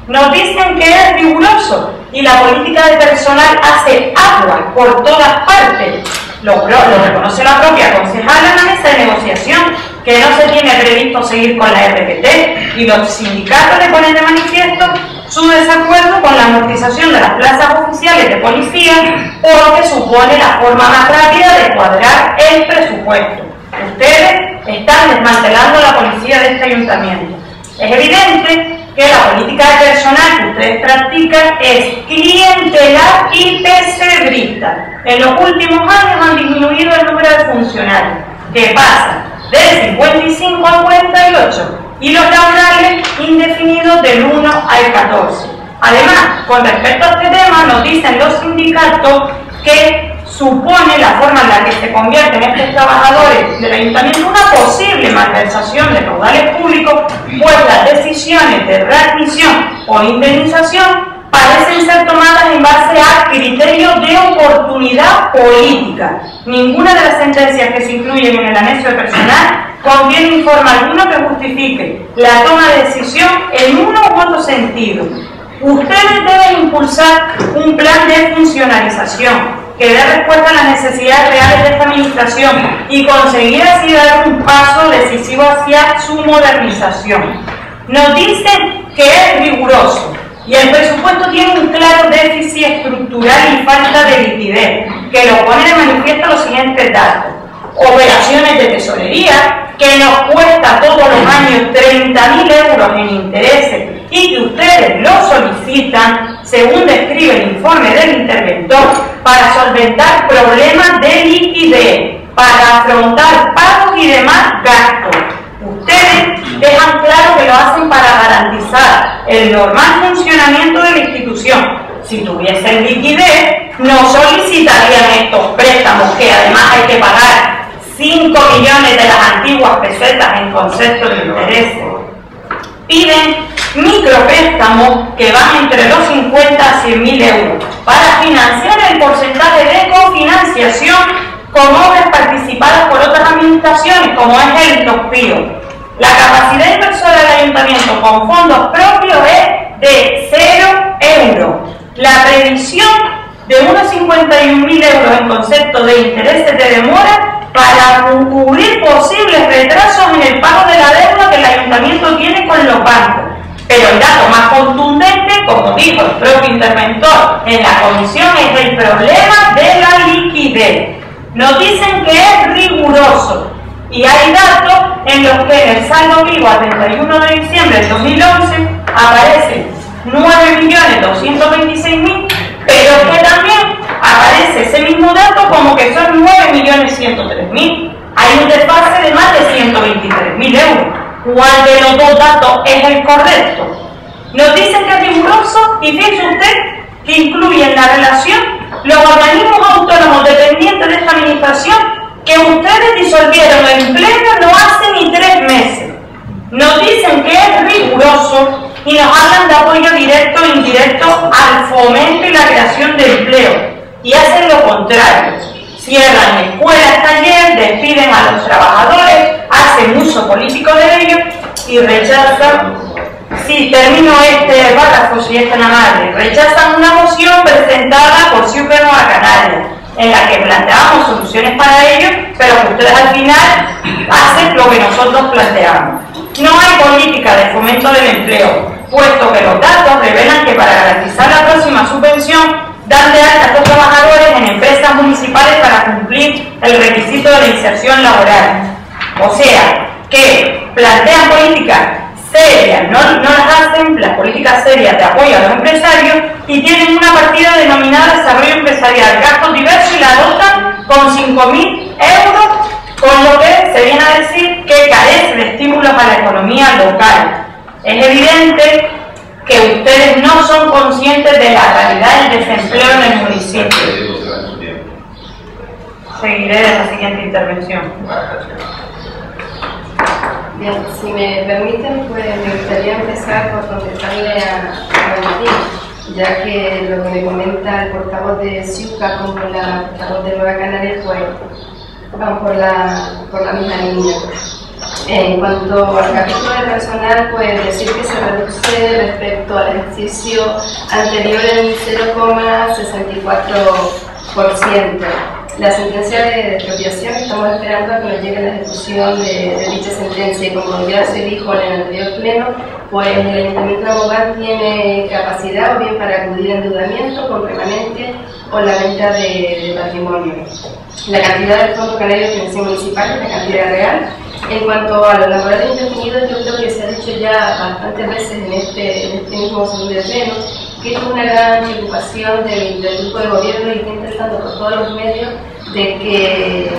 Nos dicen que es riguroso y la política de personal hace agua por todas partes. Lo reconoce la propia concejala en la mesa de negociación, que no se tiene previsto seguir con la RPT, y los sindicatos le ponen de manifiesto su desacuerdo con la amortización de las plazas oficiales de policía porque supone la forma más rápida de cuadrar el presupuesto. Ustedes están desmantelando la policía de este ayuntamiento. Es evidente que la política de personal que ustedes practican es clientelar y pesebrista. En los últimos años han disminuido el número de funcionarios, que pasa del 55 al 48, y los laborales indefinidos del 1 al 14. Además, con respecto a este tema, nos dicen los sindicatos que supone la forma en la que se convierten estos trabajadores del ayuntamiento una posible malversación de caudales públicos, pues las decisiones de readmisión o indemnización parecen ser tomadas en base a criterios de oportunidad política. Ninguna de las sentencias que se incluyen en el anexo de personal contiene informe alguno que justifique la toma de decisión en uno u otro sentido. Ustedes deben impulsar un plan de funcionalización que dé respuesta a las necesidades reales de esta administración y conseguir así dar un paso decisivo hacia su modernización. Nos dicen que es riguroso y el presupuesto tiene un claro déficit estructural y falta de liquidez, que lo pone de manifiesto los siguientes datos. Operaciones de tesorería, que nos cuesta todos los años 30.000 euros en intereses y que ustedes lo solicitan, según describe el informe del interventor, para solventar problemas de liquidez, para afrontar pagos y demás gastos. Ustedes dejan claro que lo hacen para garantizar el normal funcionamiento de la institución. Si tuviesen liquidez, no solicitarían estos préstamos, que además hay que pagar 5 millones de las antiguas pesetas en concepto de intereses. Piden micropréstamos que van entre los 50 a 100.000 euros para financiar el porcentaje de cofinanciación con obras participadas por otras administraciones, como es el TOSPIO. La capacidad inversora del ayuntamiento con fondos propios es de 0 euros. La previsión de unos 51.000 euros en concepto de intereses de demora para cubrir posibles retrasos en el pago de la deuda que el ayuntamiento tiene con los bancos. Pero el dato más contundente, como dijo el propio interventor en la comisión, es el problema de la liquidez. Nos dicen que es riguroso y hay datos en los que en el saldo vivo al 31 de diciembre del 2011 aparecen 9.226.000, pero que también aparece ese mismo dato como que son 9.103.000. Hay un desfase de más de 123.000 euros. ¿Cuál de los dos datos es el correcto? Nos dicen que es riguroso y fíjese usted que incluye en la relación los organismos autónomos dependientes de esta administración que ustedes disolvieron en pleno no hace ni 3 meses. Nos dicen que es riguroso y nos hablan de apoyo directo e indirecto al fomento y la creación de empleo, y hacen lo contrario. Cierran escuelas, talleres, despiden a los trabajadores, hacen uso político de ellos y rechazan, sí, termino este párrafo si es tan amable, rechazan una moción presentada por Ciudadanos a Canarias, en la que planteamos soluciones para ellos, pero que ustedes al final hacen lo que nosotros planteamos. No hay política de fomento del empleo, puesto que los datos revelan que para garantizar la próxima subvención dan de alta a estos trabajadores en empresas municipales para cumplir el requisito de la inserción laboral. O sea, que plantean políticas serias, no las hacen las políticas serias de apoyo a los empresarios y tienen una partida denominada Desarrollo Empresarial, Gastos Diversos y la dotan con 5.000 euros, con lo que se viene a decir que carece de estímulos a la economía local. Es evidente que ustedes no son conscientes de la realidad del desempleo en el municipio. Seguiré en la siguiente intervención. Bien, si me permiten, pues me gustaría empezar por contestarle a Martín, ya que lo que me comenta el portavoz de Ciuca como la portavoz de Nueva Canaria, pues van por la misma línea. En cuanto al capítulo de personal, pues decir que se reduce respecto al ejercicio anterior en 0,64%. La sentencia de expropiación, estamos esperando a que nos llegue la ejecución de dicha sentencia, y como ya se dijo en el anterior pleno, pues el Ayuntamiento de Abogán tiene capacidad o bien para acudir a endeudamiento con remanente o la venta de patrimonio. La cantidad del Fondo Canario de Financiación Municipal es la cantidad real. En cuanto a los laborales indefinidos, yo creo que se ha dicho ya bastantes veces en este mismo segundo pleno que es una gran preocupación del grupo de gobierno y está intentando por todos los medios de que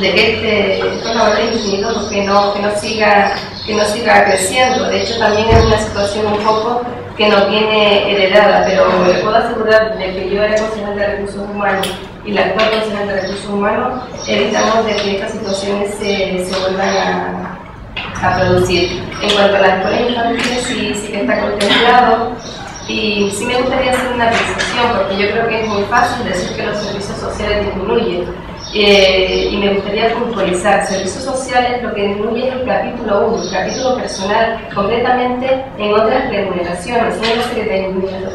estos laborales indefinidos pues, que no siga creciendo. De hecho, también es una situación un poco que no tiene heredada, pero le puedo asegurar de que yo era concejal de recursos humanos y la actual concejal de recursos humanos evitamos de que estas situaciones se vuelvan a producir. En cuanto a las escuelas infantiles, sí que está contemplado, y sí me gustaría hacer una precisación porque yo creo que es muy fácil decir que los servicios sociales disminuyen. Y me gustaría puntualizar, servicios sociales lo que disminuye es el capítulo 1, el capítulo personal, concretamente en otras remuneraciones, en una serie de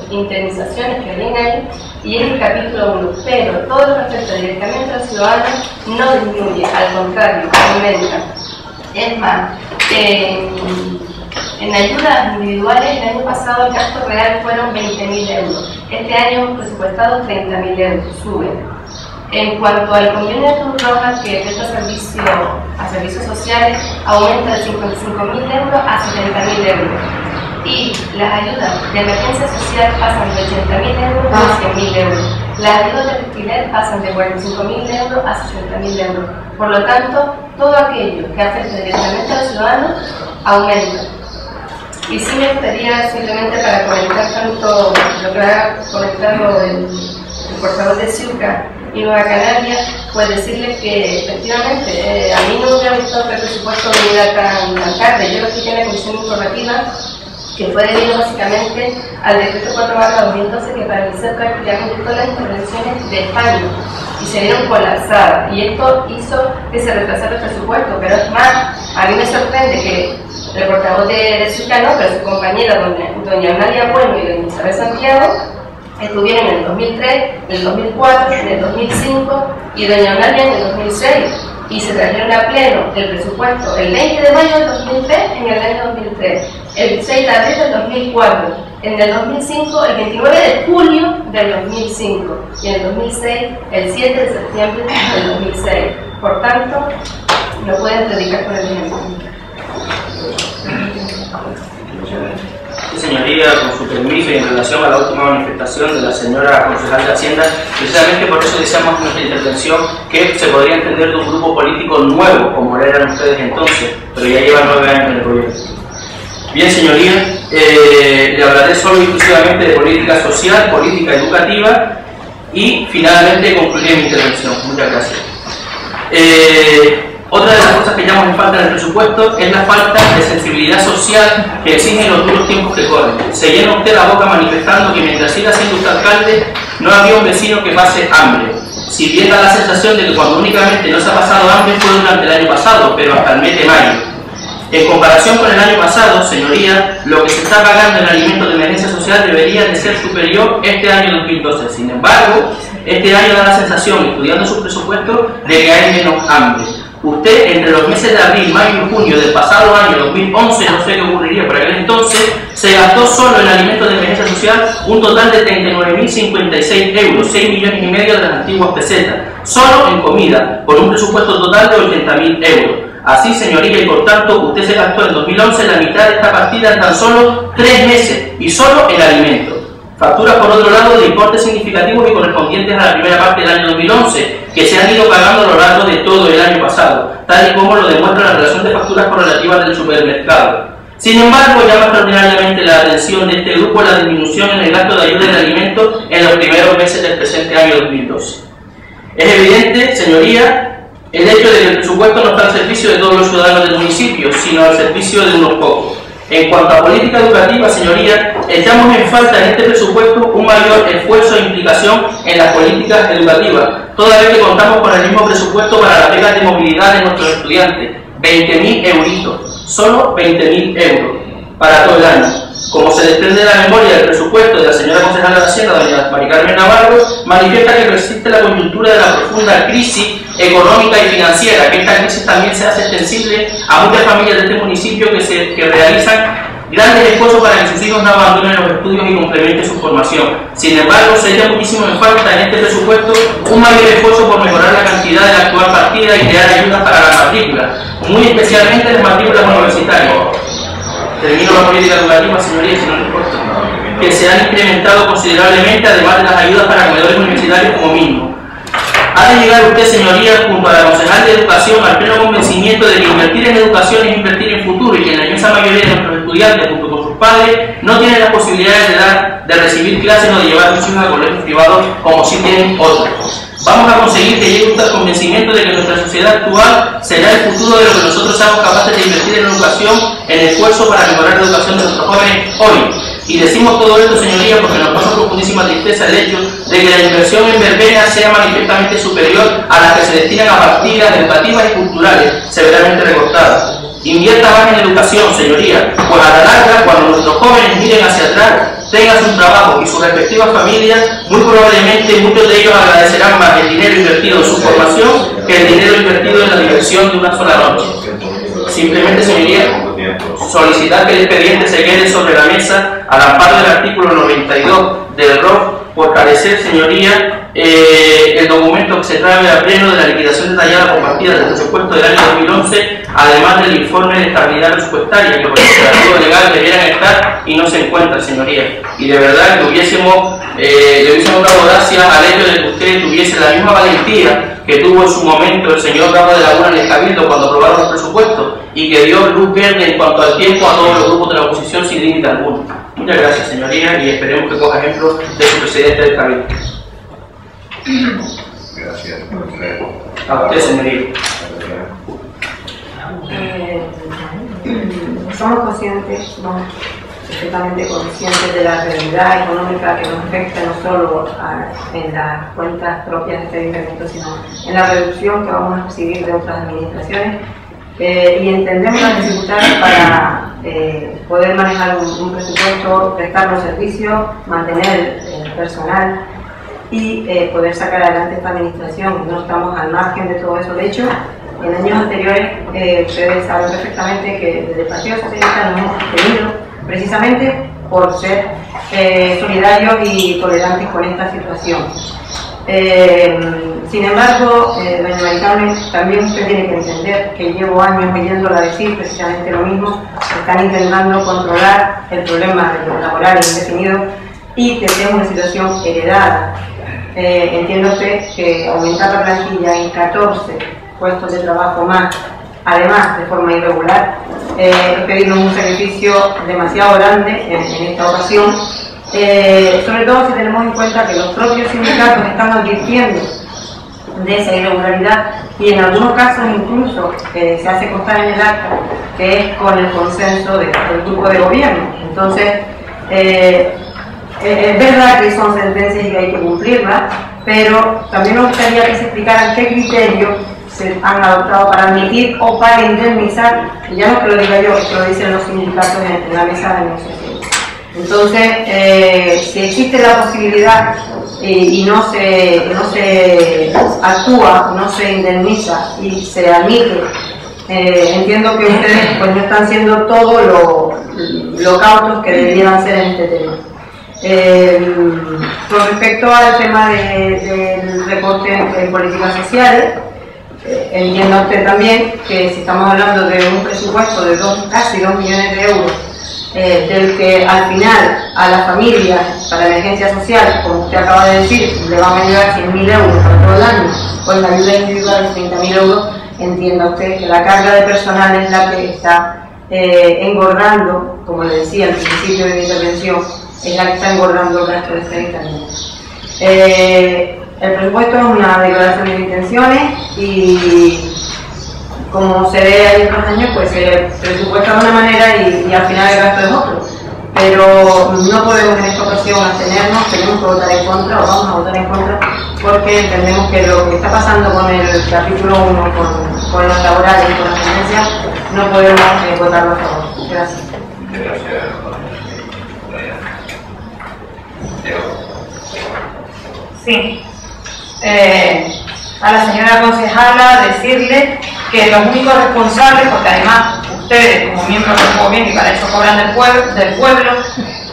indemnizaciones que vienen ahí, y es el capítulo 1, pero todo lo que afecta directamente a los ciudadanos no disminuye, al contrario, aumenta. Es más, en ayudas individuales el año pasado el gasto real fueron 20.000 euros, este año hemos presupuestado 30.000 euros, sube. En cuanto al convenio de Cruz Roja que presta servicio a servicios sociales, aumenta de 55.000 euros a 70.000 euros. Y las ayudas de emergencia social pasan de 80.000 euros a 100.000 euros. Las ayudas de alquiler pasan de 45.000 euros a 60.000 euros. Por lo tanto, todo aquello que afecta directamente a los ciudadanos aumenta. Y sí me gustaría simplemente para comentar tanto lo que ha comentado el portavoz de Ciuca y Nueva Canaria, pues decirles que efectivamente a mí no me hubiera gustado que el presupuesto viniera tan tarde. Yo lo expliqué en la comisión informativa que fue debido básicamente al decreto 4/2012 que paralizó prácticamente todas las intervenciones de España y se vieron colapsadas, y esto hizo que se retrasara el presupuesto. Pero es más, a mí me sorprende que el portavoz de Ciuca no, pero su compañera doña Nadia Bueno y doña Isabel Santiago estuvieron en el 2003, en el 2004, en el 2005 y doña Eulalia en el 2006, y se trajeron a pleno el presupuesto el 20 de mayo del 2003 en el año 2003, el 6 de abril del 2004, en el 2005 el 29 de julio del 2005 y en el 2006 el 7 de septiembre del 2006. Por tanto, no pueden predicar por el ejemplo. Señoría, con su permiso y en relación a la última manifestación de la señora concejal de Hacienda, precisamente por eso decíamos en nuestra intervención que se podría entender de un grupo político nuevo, como eran ustedes entonces, pero ya llevan 9 años en el gobierno. Bien, señoría, le hablaré solo y exclusivamente de política social, política educativa y finalmente concluiré mi intervención. Muchas gracias. Otra de las cosas que llamamos en falta en el presupuesto es la falta de sensibilidad social que exigen los duros tiempos que corren. Se llena usted la boca manifestando que mientras siga siendo usted alcalde no había un vecino que pase hambre. Si bien da la sensación de que cuando únicamente no se ha pasado hambre fue durante el año pasado, pero hasta el mes de mayo. En comparación con el año pasado, señoría, lo que se está pagando en alimentos de emergencia social debería de ser superior este año 2012. Sin embargo, este año da la sensación, estudiando su presupuesto, de que hay menos hambre. Usted, entre los meses de abril, mayo y junio del pasado año 2011, no sé qué ocurriría por aquel entonces, se gastó solo en alimentos de emergencia social un total de 39.056 euros, 6 millones y medio de las antiguas pesetas, solo en comida, por un presupuesto total de 80.000 euros. Así, señoría, y por tanto, usted se gastó en 2011 la mitad de esta partida en tan solo 3 meses, y solo en alimentos. Facturas, por otro lado, de importes significativos y correspondientes a la primera parte del año 2011, que se han ido pagando a lo largo de todo el año pasado, tal y como lo demuestra la relación de facturas correlativas del supermercado. Sin embargo, llama extraordinariamente la atención de este grupo la disminución en el gasto de ayuda de alimentos en los primeros meses del presente año 2012. Es evidente, señoría, el hecho de que el presupuesto no está al servicio de todos los ciudadanos del municipio, sino al servicio de unos pocos. En cuanto a política educativa, señoría, echamos en falta en este presupuesto un mayor esfuerzo e implicación en las políticas educativas, toda vez que contamos con el mismo presupuesto para las becas de movilidad de nuestros estudiantes, 20.000 euritos, solo 20.000 euros para todo el año. Como se desprende de la memoria del presupuesto de la señora concejala de Hacienda, doña Mari Carmen Navarro, manifiesta que persiste la coyuntura de la profunda crisis económica y financiera, que esta crisis también se hace extensible a muchas familias de este municipio que realizan grandes esfuerzos para que sus hijos no abandonen los estudios y complementen su formación. Sin embargo, se echa muchísimo en falta en este presupuesto un mayor esfuerzo por mejorar la cantidad de la actual partida y crear ayudas para las matrículas, muy especialmente las matrículas universitarias. Termino la política educativa, señoría, si no le importa, que se han incrementado considerablemente, además de las ayudas para comedores universitarios como mínimo. Ha de llegar usted, señoría, junto a la concejal de Educación, al pleno convencimiento de que invertir en educación es invertir en futuro y que la inmensa mayoría de nuestros estudiantes, junto con sus padres, no tienen las posibilidades de recibir clases o de llevar a sus hijos a colegios privados como sí tienen otros. Vamos a conseguir que llegue usted al convencimiento de que nuestra sociedad actual será el futuro de lo que nosotros seamos capaces de invertir en educación, en esfuerzo para mejorar la educación de nuestros jóvenes hoy. Y decimos todo esto, señoría, porque nos causa profundísima tristeza el hecho de que la inversión en verbena sea manifiestamente superior a las que se destinan a partidas educativas y culturales severamente recortadas. Invierta más en educación, señoría, pues a la larga, cuando nuestros jóvenes miren hacia atrás, tengan su trabajo y sus respectivas familias, muy probablemente muchos de ellos agradecerán más el dinero invertido en su formación que el dinero invertido en la diversión de una sola noche. Simplemente, señoría, solicitar que el expediente se quede sobre la mesa al amparo del artículo 92 del ROF, por carecer, señoría, el documento que se trae a pleno de la liquidación detallada compartida del presupuesto del año 2011, además del informe de estabilidad presupuestaria, que por el operativo legal debieran estar y no se encuentran, señoría. Y de verdad que le hubiésemos dado gracias al hecho de que usted tuviese la misma valentía que tuvo en su momento el señor Ramos de Laguna en el Cabildo cuando aprobaron los presupuestos y que dio luz verde en cuanto al tiempo a todos los grupos de la oposición sin límite alguno. Muchas gracias, señoría, y esperemos que coja ejemplo de su presidente del Cabildo. Gracias. A usted, señoría. Somos conscientes, somos perfectamente conscientes de la realidad económica que nos afecta no solo en las cuentas propias de este ayuntamiento, sino en la reducción que vamos a recibir de otras administraciones, y entendemos las dificultades para poder manejar un presupuesto, prestar los servicios, mantener el personal y poder sacar adelante esta administración. No estamos al margen de todo eso. De hecho, en años anteriores, ustedes saben perfectamente que desde el Partido Socialista nos hemos tenido precisamente por ser solidarios y tolerantes con esta situación. Sin embargo, doña Mari Carmen, también usted tiene que entender que llevo años oyéndola decir precisamente lo mismo. Están intentando controlar el problema de los laborales indefinidos y que tenemos una situación heredada. Entiendo usted que aumentar la plantilla en 14 puestos de trabajo más, además de forma irregular, es pedirnos un sacrificio demasiado grande en esta ocasión, sobre todo si tenemos en cuenta que los propios sindicatos están advirtiendo de esa irregularidad y en algunos casos incluso se hace constar en el acta que es con el consenso del grupo de gobierno. Entonces, es verdad que son sentencias y que hay que cumplirlas, pero también nos gustaría que se explicaran qué criterios se han adoptado para admitir o para indemnizar, y ya no que lo diga yo, es que lo dicen los sindicatos en la mesa de negociación. Entonces, si existe la posibilidad y no se actúa, no se indemniza y se admite, entiendo que ustedes pues no están siendo todo lo cautos que deberían ser en este tema. Con respecto al tema del recorte en políticas sociales, entienda usted también que si estamos hablando de un presupuesto de casi 2 millones de euros, del que al final a la familia para emergencia social, como usted acaba de decir, le van a llegar 100.000 euros para todo el año, con la ayuda individual de 30.000 euros, entienda usted que la carga de personal es la que está engordando, como le decía al principio de mi intervención, es la que está engordando el gasto de 30.000. El presupuesto es una declaración de intenciones y como se ve en otros años, pues se presupuesta de una manera y al final el gasto es otro. Pero no podemos en esta ocasión abstenernos, tenemos que votar en contra o vamos a votar en contra porque entendemos que lo que está pasando con el capítulo 1, con los laborales y con las sentencias, no podemos votarlo a favor. Gracias. Sí. A la señora concejala decirle que los únicos responsables, porque además ustedes como miembros del gobierno y para eso cobran del pueblo,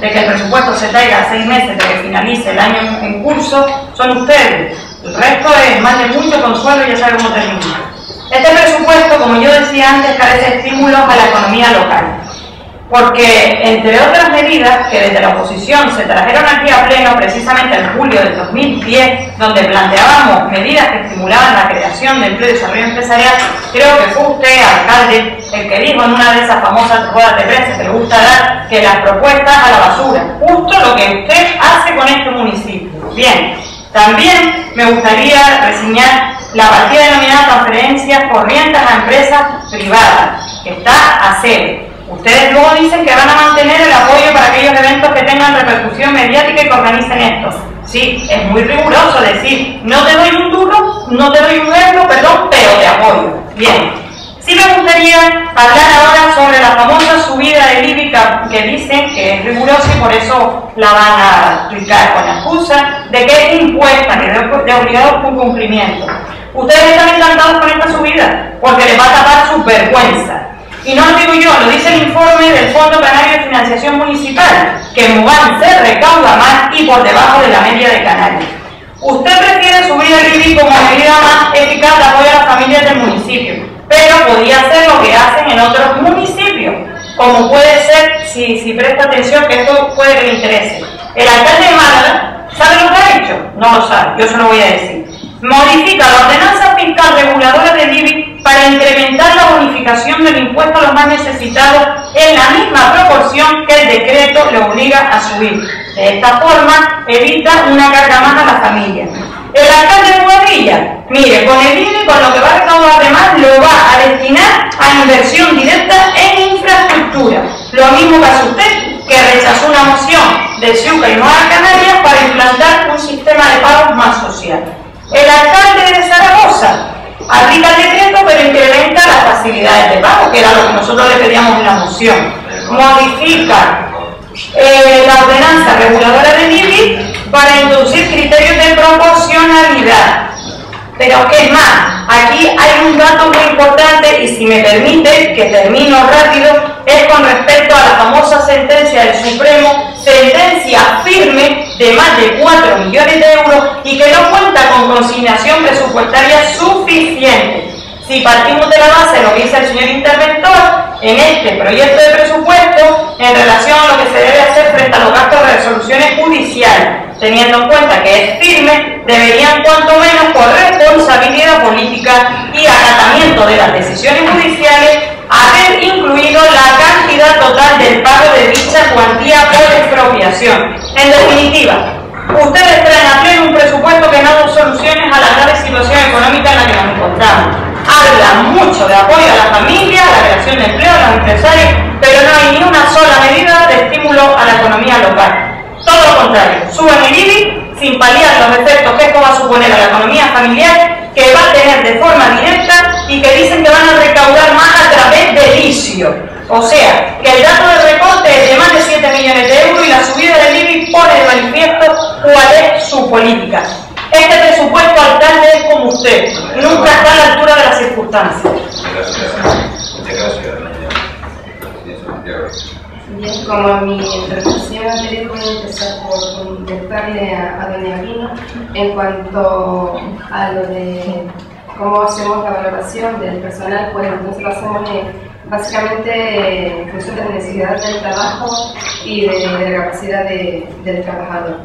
de que el presupuesto se traiga a 6 meses de que finalice el año en curso, son ustedes. El resto es más de mucho consuelo y ya saben cómo termina. Este presupuesto, como yo decía antes, carece de estímulos a la economía local. Porque, entre otras medidas que desde la oposición se trajeron aquí a pleno precisamente en julio del 2010, donde planteábamos medidas que estimulaban la creación de empleo y desarrollo empresarial, creo que fue usted, alcalde, el que dijo en una de esas famosas ruedas de prensa que le gusta dar, que las propuestas a la basura, justo lo que usted hace con este municipio. Bien, también me gustaría reseñar la partida denominada transferencias corrientes a empresas privadas, que está a cero. Ustedes luego dicen que van a mantener el apoyo para aquellos eventos que tengan repercusión mediática y que organicen esto. Sí, es muy riguroso decir, no te doy un duro, no te doy un euro, perdón, pero te apoyo. Bien, sí me gustaría hablar ahora sobre la famosa subida del IBI que dicen que es rigurosa y por eso la van a aplicar con la excusa de que es impuesta, que es de obligado por cumplimiento. Ustedes están encantados con esta subida porque les va a tapar su vergüenza. Y no lo digo yo, lo dice el informe del Fondo Canario de Financiación Municipal, que en Mogán se recauda más y por debajo de la media de Canarias. Usted prefiere subir el IBI como medida más eficaz de apoyo a las familias del municipio, pero podría hacer lo que hacen en otros municipios, como puede ser, si presta atención, que esto puede que le interese. El alcalde de Málaga, ¿sabe lo que ha hecho? No lo sabe, yo se lo voy a decir. Modifica la ordenanza fiscal reguladora del IBI para incrementar la bonificación del impuesto a los más necesitados en la misma proporción que el decreto le obliga a subir. De esta forma, evita una carga más a la familia. El alcalde de Boadilla, mire, con el IBI, con lo que va a recaudar además, lo va a destinar a inversión directa en infraestructura. Lo mismo que hace usted, que rechazó una moción de Ceuta y Nueva Canarias para implantar un sistema de pagos más social. El alcalde de Zaragoza aplica el decreto pero incrementa las facilidades de pago, que era lo que nosotros le pedíamos en la moción. Modifica la ordenanza reguladora del IBI para introducir criterios de proporcionalidad. Pero ¿qué es más? Aquí hay un dato muy importante y si me permite, que termino rápido, es con respecto a la famosa sentencia del Supremo, sentencia firme de más de 4 millones de euros y que no cuenta con consignación presupuestaria suficiente. Si partimos de la base de lo que dice el señor interventor, en este proyecto de presupuesto, en relación a lo que se debe hacer frente a los gastos de resoluciones judiciales, teniendo en cuenta que es firme, deberían cuanto menos por responsabilidad política y acatamiento de las decisiones judiciales haber incluido la cantidad total del pago de dicha cuantía por expropiación. En definitiva, ustedes traen a pleno un presupuesto que no da soluciones a la grave situación económica en la que nos encontramos. Hablan mucho de apoyo a la familia, a la creación de empleo, a los empresarios, pero no hay ni una sola medida de estímulo a la economía local. Todo lo contrario, suben el IBI sin paliar los efectos que esto va a suponer a la economía familiar, que va a tener de forma directa y que dicen que van a recaudar más a través del ICIO. O sea, que el dato de recorte es de más de 7 millones de euros y la cuál es su política. Este presupuesto, alcalde, es como usted, nunca está a la altura de las circunstancias. Muchas gracias. Bien, como en mi intervención anterior, voy a empezar por contestarle a doña Pino en cuanto a lo de cómo hacemos la valoración del personal. Pues entonces lo hacemos básicamente en función de la necesidad del trabajo y de la capacidad del trabajador.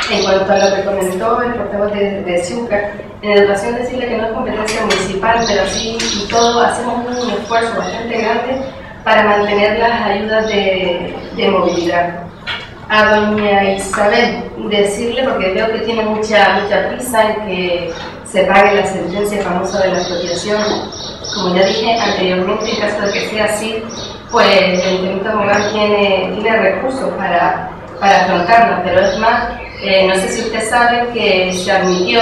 En cuanto a lo que comentó el portavoz de Xúcar, en educación decirle que no es competencia municipal, pero sí y todo hacemos un esfuerzo bastante grande para mantener las ayudas de movilidad. A doña Isabel, decirle, porque veo que tiene mucha prisa en que se pague la sentencia famosa de la expropiación. Como ya dije anteriormente, en caso de que sea así, pues el Ayuntamiento de Mogán tiene recursos para afrontarla, pero es más, no sé si usted sabe que se admitió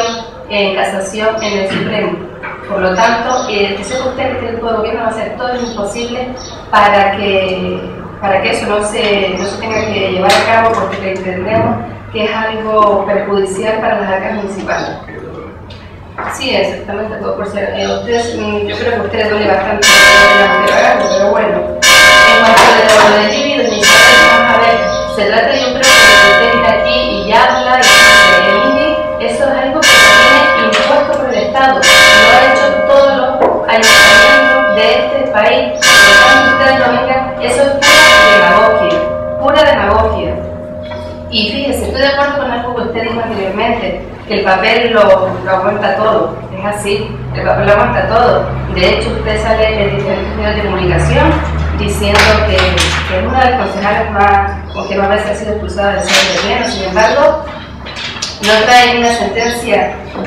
en casación en el Supremo. Por lo tanto, sepa usted que este grupo de gobierno va a hacer todo lo imposible para que eso no se tenga que llevar a cabo, porque entendemos que es algo perjudicial para las arcas municipales. Sí, exactamente, todo por ser. Ustedes, yo creo que a ustedes duele bastante de pagarlo, pero bueno. En cuanto a lo de Libby, vamos a ver, se trata, yo creo, que usted viene aquí y habla y dice, el IBI, eso es algo que tiene impuesto por el Estado, lo han hecho todos los ayuntamientos de este país. Por lo tanto, ustedes no vengan, eso es pura demagogia. Y fíjese, estoy de acuerdo con algo que usted dijo anteriormente, que el papel lo aguanta todo. Es así, el papel lo aguanta todo. De hecho, usted sale en diferentes medios de comunicación diciendo que es una de las concejales que más veces ha sido expulsada del Cerro de Pleno. Sin embargo, no trae una sentencia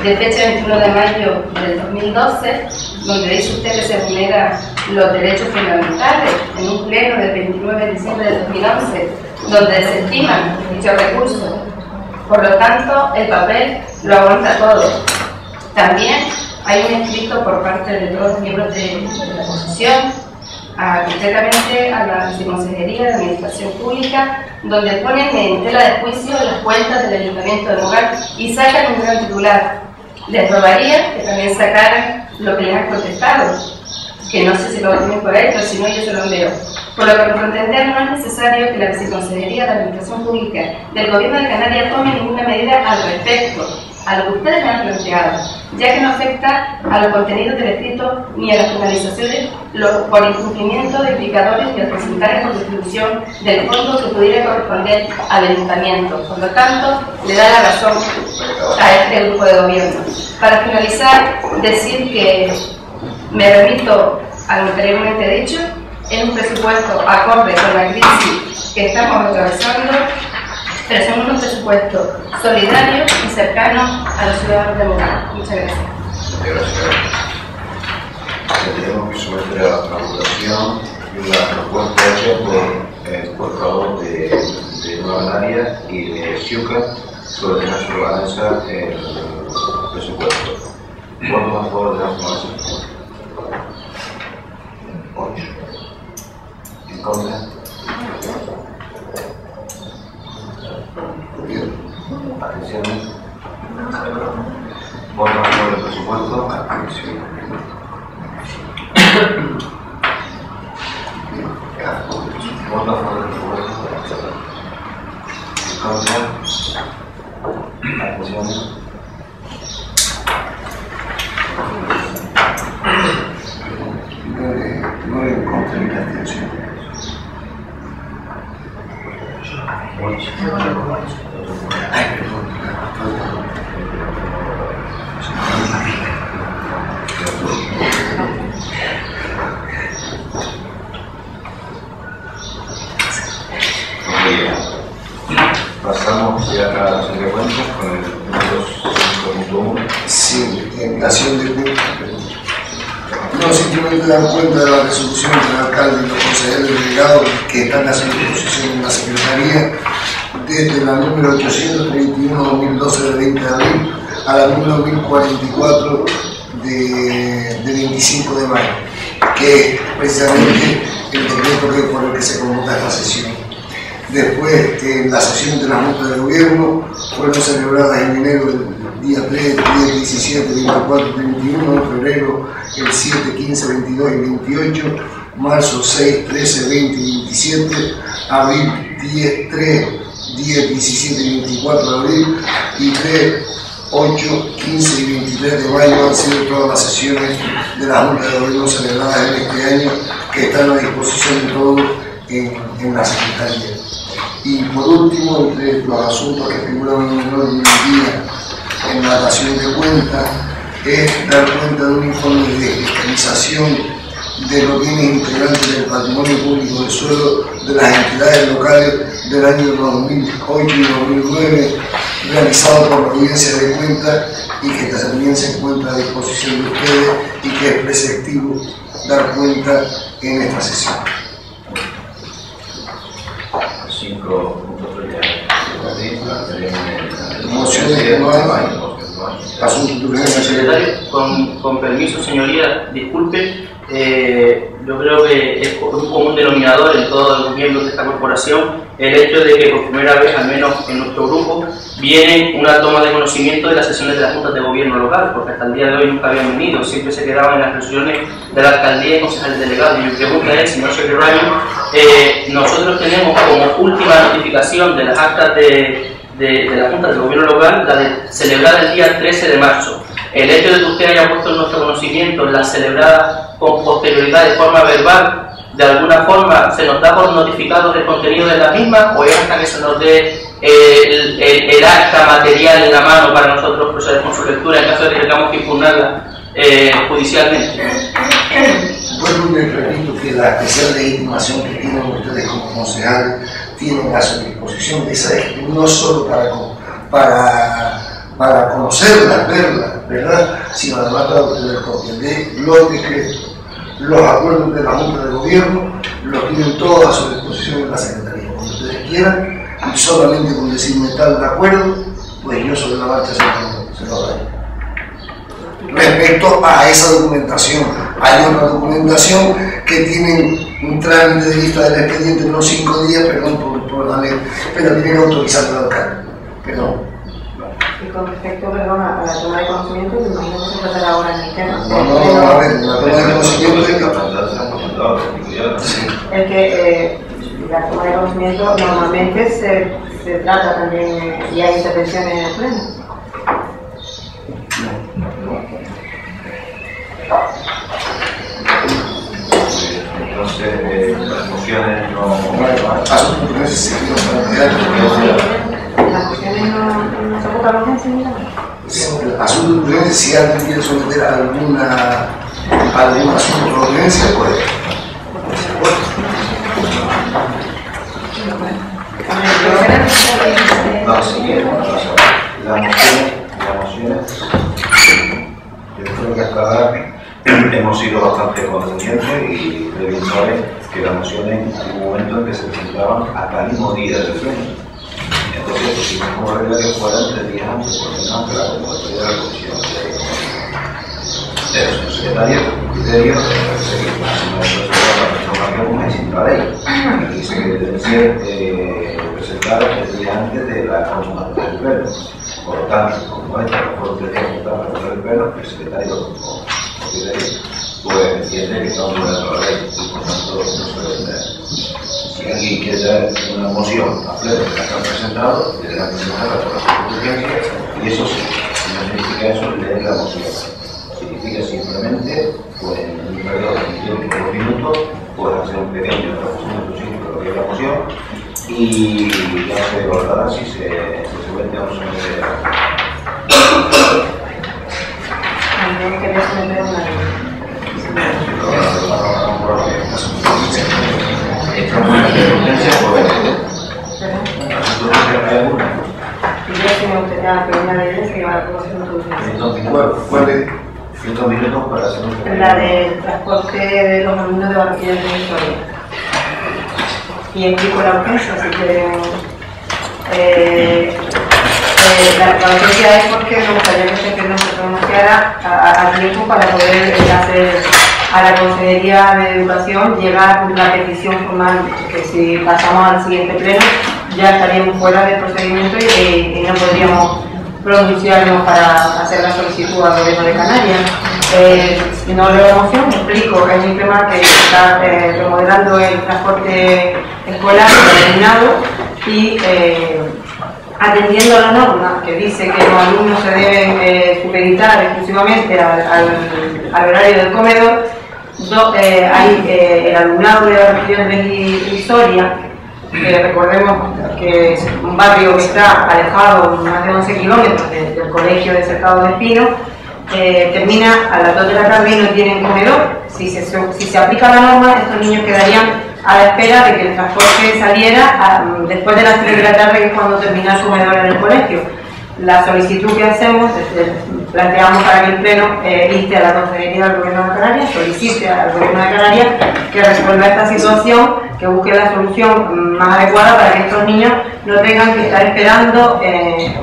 de fecha 21 de mayo del 2012, donde dice usted que se vulneran los derechos fundamentales, en un pleno del 29 de diciembre del 2011, donde se estiman dichos recursos. Por lo tanto, el papel lo aguanta todo. También hay un escrito por parte de todos los miembros de la oposición, concretamente a la Viceconsejería de Administración Pública, donde ponen en tela de juicio las cuentas del Ayuntamiento de Mogán y sacan un gran titular. Les robaría que también sacaran lo que les han contestado, que no sé si lo tienen por ahí, pero si no, yo se lo leo. Por lo que, por entender, no es necesario que la Viceconsejería de Administración Pública del Gobierno de Canarias tome ninguna medida al respecto a lo que ustedes me han planteado, ya que no afecta a los contenidos del escrito ni a las finalizaciones por incumplimiento de indicadores y al porcentaje por distribución del fondo que pudiera corresponder al Ayuntamiento. Por lo tanto, le da la razón a este grupo de gobierno. Para finalizar, decir que me remito a lo anteriormente dicho, es un presupuesto acorde con la crisis que estamos atravesando, pero son unos presupuestos solidarios y cercanos a los ciudadanos de Mogán. Muchas gracias. Muchas gracias. Tenemos que someter a la votación la propuesta hecha por el portavoz de Nueva Canaria y de Xúcar sobre la naturaleza el presupuesto. ¿Votos a favor de la naturaleza? 8. ¿En contra? ¿Atenciones? ¿Votos a favor del presupuesto? Atención. ¿Votos a favor del presupuesto? ¿En contra? ¿Atenciones? No en contra ni la atención. Ay, perdón. Pasamos ya a la siguiente cuenta con el punto 5.1. Sí, en acción de cuenta. No, simplemente dar cuenta de la resolución del alcalde y los consejeros delegados que están haciendo posición en la Secretaría desde la número 831-2012 de 20 de abril a la número 1044 de 25 de mayo, que es precisamente el decreto por el que se convoca esta sesión. Después, las sesiones de la Junta de Gobierno fueron celebradas en enero el día 3, 10, 17, 24, 31, febrero el 7, 15, 22 y 28, marzo 6, 13, 20 y 27, abril 10, 3, 10, 17 y 24 de abril y 3, 8, 15 y 23 de mayo han sido todas las sesiones de la Junta de Gobierno celebradas en este año que están a disposición de todos en la Secretaría. Y por último, entre los asuntos que figuran en el orden del día en la dación de cuentas, es dar cuenta de un informe de fiscalización de los bienes integrantes del patrimonio público del suelo de las entidades locales del año 2008 y 2009, realizado por la Audiencia de Cuentas y que también se encuentra a disposición de ustedes y que es preceptivo dar cuenta en esta sesión. 5 puntos mociones que no hay. Asunto de urgencia, secretario. Con permiso, señoría, disculpe. Yo creo que es un común denominador en todos los miembros de esta corporación el hecho de que por primera vez, al menos en nuestro grupo, viene una toma de conocimiento de las sesiones de las juntas de gobierno local, porque hasta el día de hoy nunca habían venido, siempre se quedaban en las reuniones de la alcaldía y concejales delegados. Y mi pregunta es, señor secretario, nosotros tenemos como última notificación de las actas de las juntas de gobierno local la de celebrar el día 13 de marzo. El hecho de que usted haya puesto en nuestro conocimiento la celebrada con posterioridad de forma verbal, ¿de alguna forma se nos da por notificados del contenido de la misma o es hasta que se nos dé el acta material en la mano para nosotros proceder con su lectura en caso de que tengamos que impugnarla judicialmente? Vuelvo y les repito que la especial legitimación que tienen ustedes como concejales tienen a su disposición, esa es no solo para conocerlas, verlas, ¿verdad? Sino además para obtener copias de los decretos. Los acuerdos de la Junta de Gobierno los tienen todos a su disposición en la Secretaría. Cuando ustedes quieran, y solamente con decirme tal de acuerdo, pues yo sobre la marcha se lo daré. Respecto a esa documentación, hay otra documentación que tienen un trámite de lista del expediente de unos 5 días, perdón por la ley, pero tienen que autorizar al alcalde. Perdón. Y con respecto, perdón, a la toma de conocimiento, me imagino que se tratará ahora en el tema. No, a ver, la toma de conocimiento es que... Es que la toma de conocimiento normalmente se trata también y hay intervenciones en el pleno. Entonces, las mociones no... Asuntos de necesidad. Las mociones no se ocupan los urgencia. Asuntos de urgencia, si alguien quiere someter algún asunto de urgencia, pues... No, siguiente. Las mociones, yo creo que hasta ahora hemos sido bastante conscientes y bien saben que las mociones en un momento en que se presentaban hasta el mismo día del pleno. Entonces, pues, si no regla que fueran 3 días antes, por lo menos que la convocatoria de la comisión de los secretarios, con criterio de seguir la transformación en la ley. Y dice que deben ser presentadas 3 días antes de la convocatoria del pleno. Por lo tanto, como esta no fueron 3 días antes de la convocatoria del pleno, el secretario pues entiende que estamos violando la ley y por tanto no se debe tener. Si alguien quiere dar una moción a pleno que la han presentado, deberá presentarla por la urgencia y eso sí, si no significa eso, leer la moción. Significa simplemente, pues en un periodo de 2 minutos, pues hacer un pequeño resumen de lo que es la moción y ya se valorará si se somete o no se somete. También quería someter una ley. La del transporte de los alumnos de Barranquilla de Historia. Y explico la urgencia, así que la urgencia es porque me gustaría que se pronunciara a tiempo para poder hacer a la Consejería de Educación llegar la petición formal, que si pasamos al siguiente pleno ya estaríamos fuera del procedimiento y no podríamos pronunciarnos para hacer la solicitud al Gobierno de Canarias. No leo la moción, me explico, es un tema que está remodelando el transporte escolar determinado y atendiendo a la norma que dice que los alumnos se deben supeditar exclusivamente al horario del comedor. Hay el alumnado de Barranquilla Andrés y Soria, recordemos que es un barrio que está alejado más de 11 kilómetros del colegio de Cercado de Espino, termina a las 2 de la tarde y no tienen comedor. Si se aplica la norma, estos niños quedarían a la espera de que el transporte saliera después de las 3 de la tarde, que es cuando termina el comedor en el colegio. La solicitud que hacemos, planteamos para que el Pleno inste a la Consejería del Gobierno de Canarias, solicite al Gobierno de Canarias que resuelva esta situación, que busque la solución más adecuada para que estos niños no tengan que estar esperando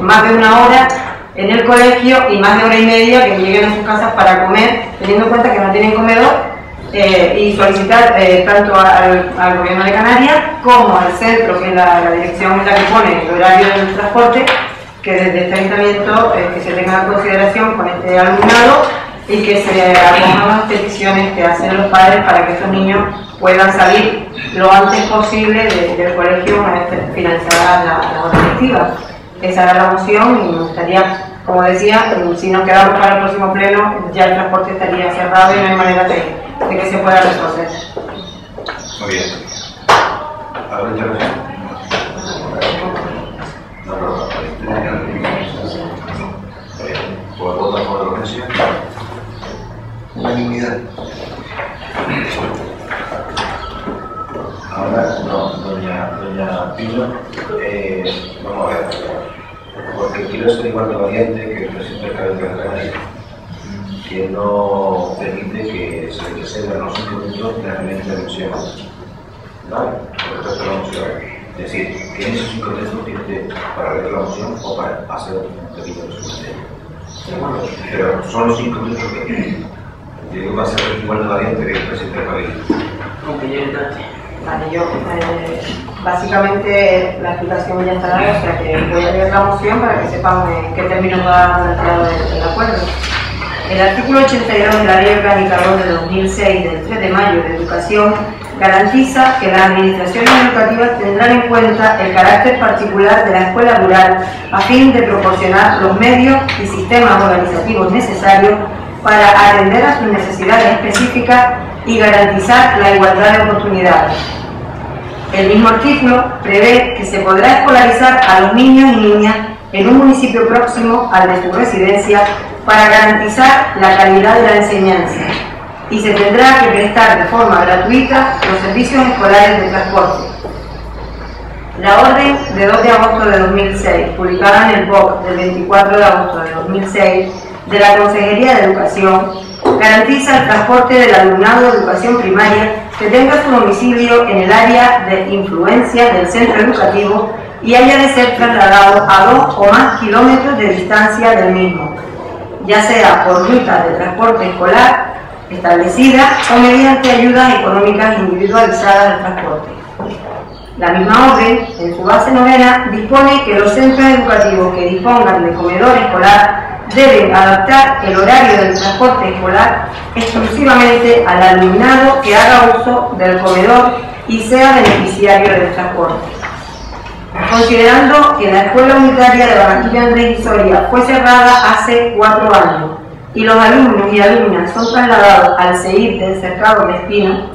más de una hora en el colegio y más de hora y media que lleguen a sus casas para comer, teniendo en cuenta que no tienen comedor. Y solicitar tanto al Gobierno de Canarias como al centro, que es la dirección en la que pone el horario del transporte, que desde este ayuntamiento que se tenga en consideración con este alumnado y que se acojan las peticiones que hacen los padres para que estos niños puedan salir lo antes posible del colegio una vez finalizada la hora lectiva. Esa era la moción y me gustaría, como decía, si nos quedamos para el próximo pleno ya el transporte estaría cerrado y no hay manera de que se pueda resolver. Muy bien. ¿Alguna intervención? ¿Por voto a favor de la urgencia? Unanimidad. Ahora, no, doña Pino, vamos a ver, porque quiero ser igual de valiente que el presidente Javier de Canarias, que no permite que se le exceda los 5 minutos de la primera intervención. ¿Vale? Por el resto de la moción. Es decir, que en esos 5 minutos tiene para leer la moción o para hacer un pequeño resumen. Pero son los 5 minutos que tiene. Yo digo que va a ser igual de valiente que el presidente Javier. Aunque llegue tarde. Vale, yo básicamente la explicación ya está dada, o sea que voy a leer la moción para que sepan en qué términos va planteado el acuerdo. El artículo 82 de la Ley Orgánica 2 de 2006 del 3 de mayo de Educación garantiza que las administraciones educativas tendrán en cuenta el carácter particular de la escuela rural a fin de proporcionar los medios y sistemas organizativos necesarios para atender a sus necesidades específicas y garantizar la igualdad de oportunidades. El mismo artículo prevé que se podrá escolarizar a los niños y niñas en un municipio próximo al de su residencia para garantizar la calidad de la enseñanza y se tendrá que prestar de forma gratuita los servicios escolares de transporte. La orden de 2 de agosto de 2006, publicada en el BOC del 24 de agosto de 2006 de la Consejería de Educación, garantiza el transporte del alumnado de educación primaria que tenga su domicilio en el área de influencia del centro educativo y haya de ser trasladado a 2 o más kilómetros de distancia del mismo, ya sea por rutas de transporte escolar establecida o mediante ayudas económicas individualizadas de transporte. La misma orden, en su base novena, dispone que los centros educativos que dispongan de comedor escolar deben adaptar el horario del transporte escolar exclusivamente al alumnado que haga uso del comedor y sea beneficiario del transporte. Considerando que la Escuela Unitaria de Barranquilla Andrés y Soria fue cerrada hace 4 años y los alumnos y alumnas son trasladados al CEIP del Cercado de Espino,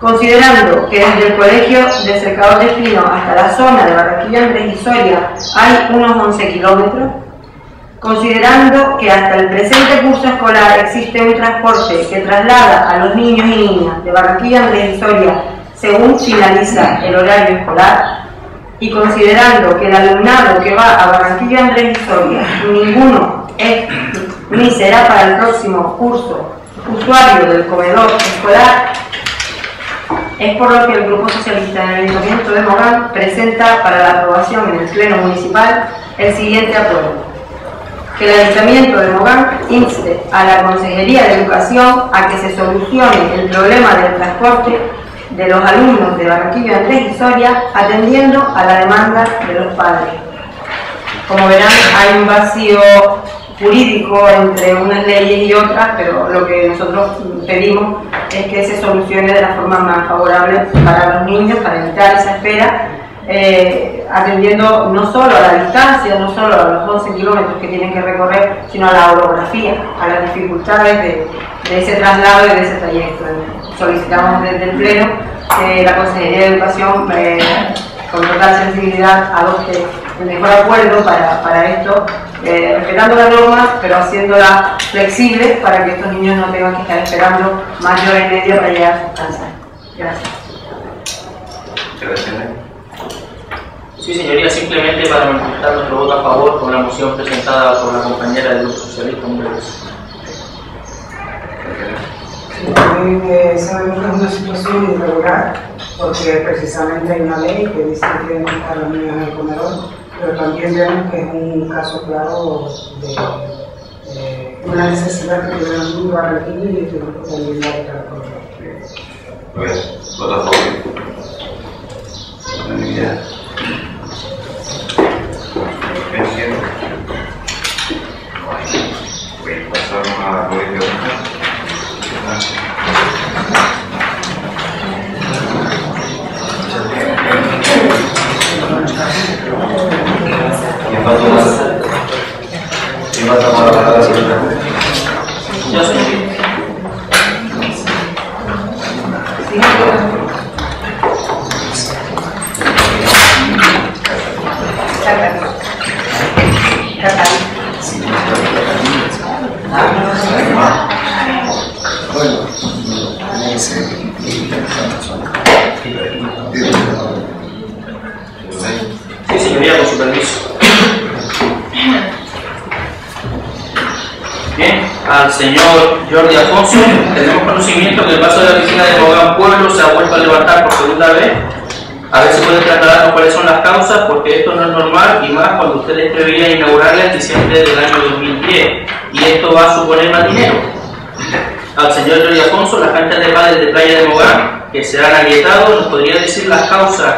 considerando que desde el colegio del Cercado de Espino hasta la zona de Barranquilla Andrés y Soria hay unos 11 kilómetros, considerando que hasta el presente curso escolar existe un transporte que traslada a los niños y niñas de Barranquilla Andrés y Soria según finaliza el horario escolar, y considerando que el alumnado que va a Barranquilla Andrés y Soria ninguno es ni será para el próximo curso usuario del comedor escolar, es por lo que el Grupo Socialista del Ayuntamiento de Mogán presenta para la aprobación en el Pleno Municipal el siguiente acuerdo: que el Ayuntamiento de Mogán inste a la Consejería de Educación a que se solucione el problema del transporte de los alumnos de Barranquilla, Andrés y Soria, atendiendo a la demanda de los padres. Como verán, hay un vacío jurídico entre unas leyes y otras, pero lo que nosotros pedimos es que se solucione de la forma más favorable para los niños, para evitar esa espera, atendiendo no solo a la distancia, no solo a los 11 kilómetros que tienen que recorrer, sino a la orografía, a las dificultades de ese traslado y de ese trayecto. Solicitamos desde el Pleno que la Consejería de Educación, con total sensibilidad, adopte el mejor acuerdo para esto, respetando las normas, pero haciéndola flexible para que estos niños no tengan que estar esperando más de hora y media para llegar a sus casas. Gracias. Sí, señoría, simplemente para manifestar nuestro voto a favor con la moción presentada por la compañera del Grupo Socialista. También sabemos que es una situación irregular, porque precisamente hay una ley que dice que tienen que estar los niños en el comedor, pero también vemos que es un caso claro de una necesidad que tiene el mundo Barranquilla y este grupo también va a estar con nosotros. Pues, voto a favor. Unanimidad. Pasamos a colegio de ¿Quién va a tomar la palabra? Yo soy. Sí, señoría, con su permiso. Bien, al señor Jordi Afonso, tenemos conocimiento que el paso de la oficina de Mogán Pueblo se ha vuelto a levantar por segunda vez. A ver si pueden trasladarnos cuáles son las causas, porque esto no es normal, y más cuando ustedes preveían inaugurarla en diciembre del año 2010, y esto va a suponer más dinero. Al señor Jordi Afonso, las canchas de pádel de Playa de Mogán, que se han agrietado, ¿nos podría decir las causas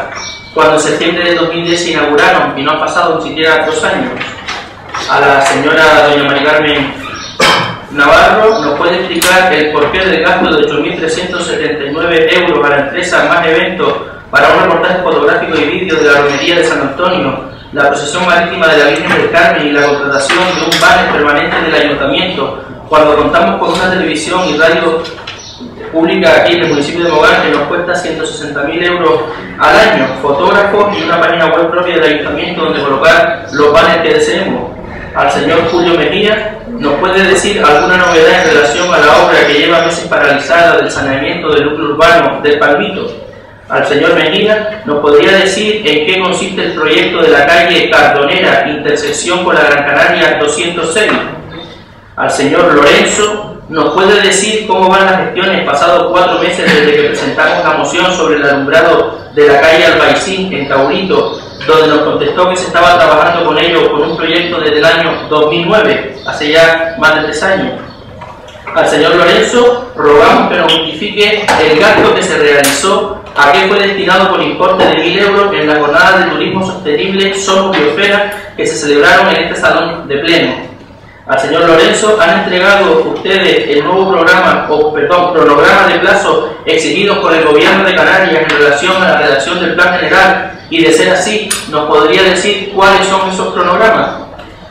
cuando en septiembre del 2010 se inauguraron y no han pasado ni siquiera 2 años? A la señora doña María Carmen Navarro, ¿nos puede explicar el porqué del gasto de 8.379 euros para empresas más eventos para un reportaje fotográfico y vídeo de la romería de San Antonio, la procesión marítima de la Virgen del Carmen y la contratación de un banner permanente del ayuntamiento, cuando contamos con una televisión y radio pública aquí en el municipio de Mogán que nos cuesta 160.000 euros al año, fotógrafos y una página web propia del ayuntamiento donde colocar los banners que deseemos? Al señor Julio Mejía, ¿nos puede decir alguna novedad en relación a la obra que lleva meses paralizada del saneamiento del núcleo urbano del Palmito? Al señor Mejía, ¿nos podría decir en qué consiste el proyecto de la calle Cardonera, intersección con la Gran Canaria 206? Al señor Lorenzo, ¿nos puede decir cómo van las gestiones pasados 4 meses desde que presentamos la moción sobre el alumbrado de la calle Albaicín en Taurito, donde nos contestó que se estaba trabajando con ello con un proyecto desde el año 2009, hace ya más de 3 años? Al señor Lorenzo, rogamos que nos justifique el gasto que se realizó, a qué fue destinado por importe de 1.000 euros en la jornada de turismo sostenible Somos Biosfera que se celebraron en este salón de pleno. Al señor Lorenzo, ¿han entregado ustedes el nuevo programa, cronograma de plazo exigidos por el gobierno de Canarias en relación a la redacción del plan general? Y de ser así, ¿nos podría decir cuáles son esos cronogramas?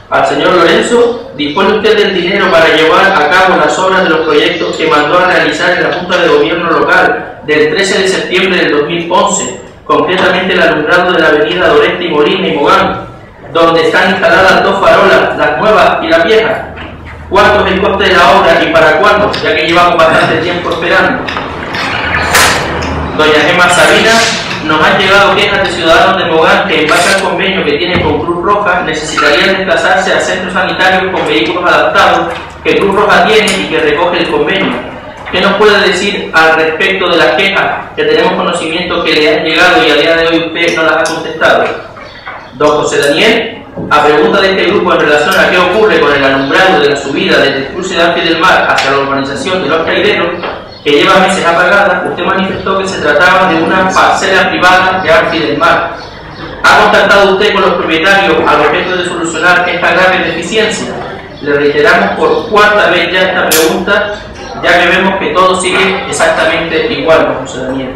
Al señor Lorenzo, ¿dispone usted del dinero para llevar a cabo las obras de los proyectos que mandó a realizar en la Junta de Gobierno local del 13 de septiembre del 2011, concretamente el alumbrado de la avenida Doreste y Molina y Mogán, donde están instaladas 2 farolas, las nuevas y las viejas? ¿Cuánto es el coste de la obra y para cuándo, ya que llevamos bastante tiempo esperando? Doña Gemma Sabina, nos han llegado quejas de ciudadanos de Mogán que en base al convenio que tienen con Cruz Roja necesitarían desplazarse a centros sanitarios con vehículos adaptados que Cruz Roja tiene y que recoge el convenio. ¿Qué nos puede decir al respecto de las quejas que tenemos conocimiento que le han llegado y a día de hoy usted no las ha contestado? Don José Daniel, A pregunta de este grupo en relación a qué ocurre con el alumbrado de la subida desde el cruce de Ampie del Mar hacia la urbanización de Los Caireros, que lleva meses apagada, usted manifestó que se trataba de una parcela privada de Ampie del Mar. ¿Ha contactado usted con los propietarios al objeto de solucionar esta grave deficiencia? Le reiteramos por cuarta vez ya esta pregunta, ya que vemos que todo sigue exactamente igual, don José Daniel.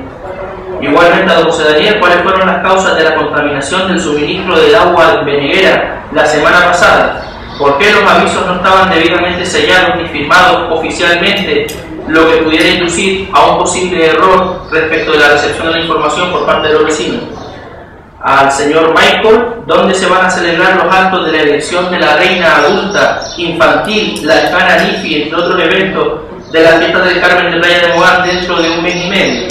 Igualmente, don José Daniel, ¿cuáles fueron las causas de la contaminación del suministro del agua de Beneguera la semana pasada? ¿Por qué los avisos no estaban debidamente sellados ni firmados oficialmente, lo que pudiera inducir a un posible error respecto de la recepción de la información por parte de los vecinos? Al señor Michael, ¿dónde se van a celebrar los actos de la elección de la reina adulta, infantil, la Escana Nifi, entre otros eventos de la fiesta del Carmen de Playa de Mogán dentro de un mes y medio?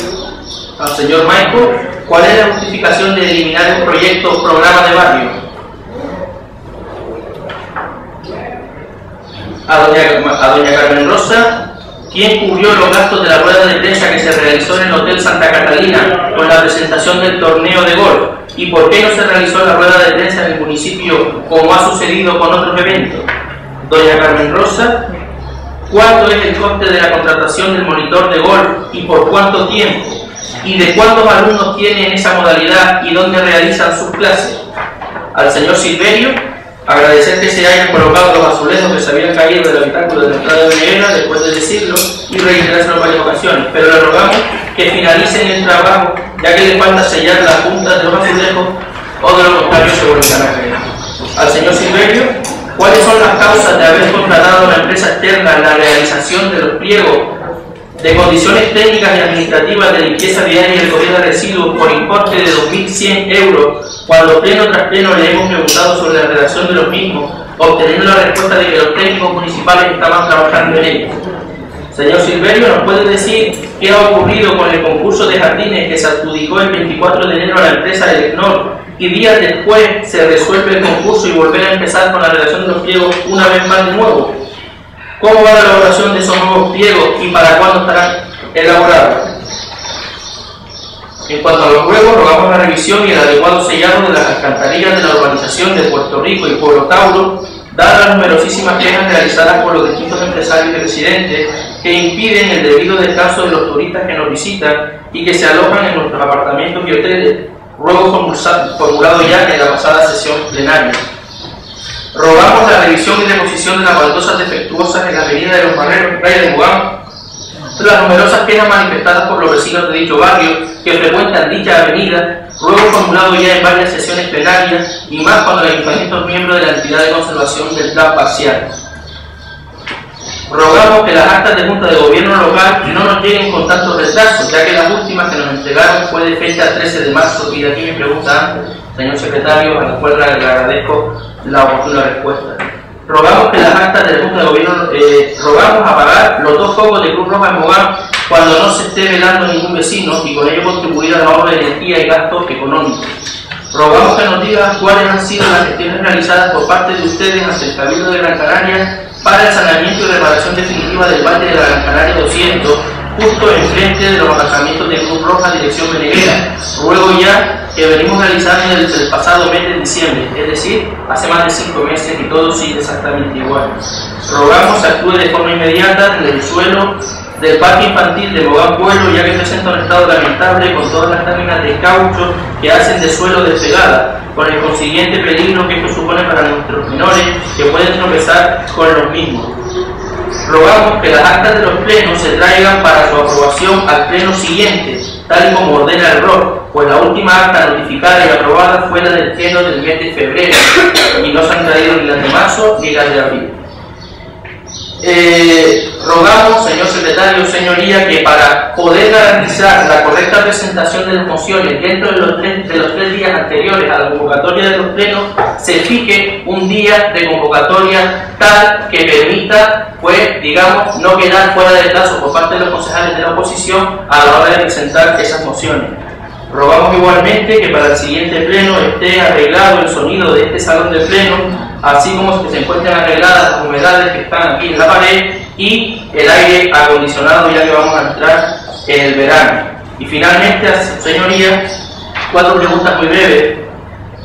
Al señor Michael, ¿cuál es la justificación de eliminar el proyecto Programa de Barrio? A doña Carmen Rosa, ¿quién cubrió los gastos de la rueda de prensa que se realizó en el Hotel Santa Catalina con la presentación del torneo de golf? ¿Y por qué no se realizó la rueda de prensa en el municipio como ha sucedido con otros eventos? Doña Carmen Rosa, ¿cuánto es el coste de la contratación del monitor de golf y por cuánto tiempo? ¿Y de cuántos alumnos tienen esa modalidad y dónde realizan sus clases? Al señor Silverio, agradecer que se hayan colocado los azulejos que se habían caído del habitáculo de la entrada de Beneguera después de decirlo y reiterarse en varias ocasiones, pero le rogamos que finalicen el trabajo, ya que les falta sellar las puntas de los azulejos o de lo contrario se volverán a caer. Al señor Silverio, ¿cuáles son las causas de haber contratado a una empresa externa en la realización de los pliegos de condiciones técnicas y administrativas de limpieza viaria y recogida de residuos por importe de 2.100 euros, cuando pleno tras pleno le hemos preguntado sobre la redacción de los mismos, obteniendo la respuesta de que los técnicos municipales estaban trabajando en ellos? Señor Silverio, ¿nos puede decir qué ha ocurrido con el concurso de jardines que se adjudicó el 24 de enero a la empresa Elecnor y días después se resuelve el concurso y volver a empezar con la redacción de los pliegos una vez más de nuevo? ¿Cómo va la elaboración de esos nuevos pliegos y para cuándo estarán elaborados? En cuanto a los ruegos, rogamos la revisión y el adecuado sellado de las alcantarillas de la urbanización de Puerto Rico y Pueblo Tauro, dadas las numerosísimas quejas realizadas por los distintos empresarios y residentes que impiden el debido descanso de los turistas que nos visitan y que se alojan en nuestros apartamentos y hoteles, ruego formulado ya en la pasada sesión plenaria. Rogamos la revisión y reposición de las baldosas defectuosas en la avenida de los Barreros en Playa de Mogán, las numerosas quejas manifestadas por los vecinos de dicho barrio que frecuentan dicha avenida, ruego formulado ya en varias sesiones plenarias y más cuando el ayuntamiento es miembro de la entidad de conservación del plan parcial. Rogamos que las actas de Junta de Gobierno local no nos lleguen con tantos retrasos, ya que las últimas que nos entregaron fue de fecha 13 de marzo y de aquí mi pregunta antes, señor secretario, a la cual le agradezco la oportuna respuesta. Rogamos que las actas de la Junta de Gobierno, rogamos apagar los 2 focos de Cruz Roja en Mogán cuando no se esté velando ningún vecino y con ello contribuir al ahorro de energía y gastos económicos. Rogamos que nos digan cuáles han sido las gestiones realizadas por parte de ustedes ante el Cabildo de Gran Canaria para el saneamiento y reparación definitiva del valle de la Gran Canaria 200, justo enfrente de los aparcamientos de Cruz Roja, dirección Beneguera. Ruego ya que venimos realizando desde el pasado mes de diciembre, es decir, hace más de 5 meses y todo sigue exactamente igual. Rogamos se actúe de forma inmediata en el suelo del parque infantil de Mogán Pueblo, ya que presenta un estado lamentable con todas las láminas de caucho que hacen de suelo despegada, con el consiguiente peligro que esto supone para nuestros menores que pueden tropezar con los mismos. Rogamos que las actas de los plenos se traigan para su aprobación al pleno siguiente, tal y como ordena el ROC, pues la última acta notificada y aprobada fue la del pleno del mes de febrero y no se han traído ni las de marzo ni las de abril. Rogamos, señor secretario, señoría, que para poder garantizar la correcta presentación de las mociones dentro de los tres días anteriores a la convocatoria de los plenos, se fije un día de convocatoria tal que permita, pues, digamos, no quedar fuera de plazo por parte de los concejales de la oposición a la hora de presentar esas mociones. Rogamos igualmente que para el siguiente pleno esté arreglado el sonido de este salón de pleno, así como que se encuentren arregladas las humedades que están aquí en la pared y el aire acondicionado, ya que vamos a entrar en el verano. Y finalmente, señoría, 4 preguntas muy breves.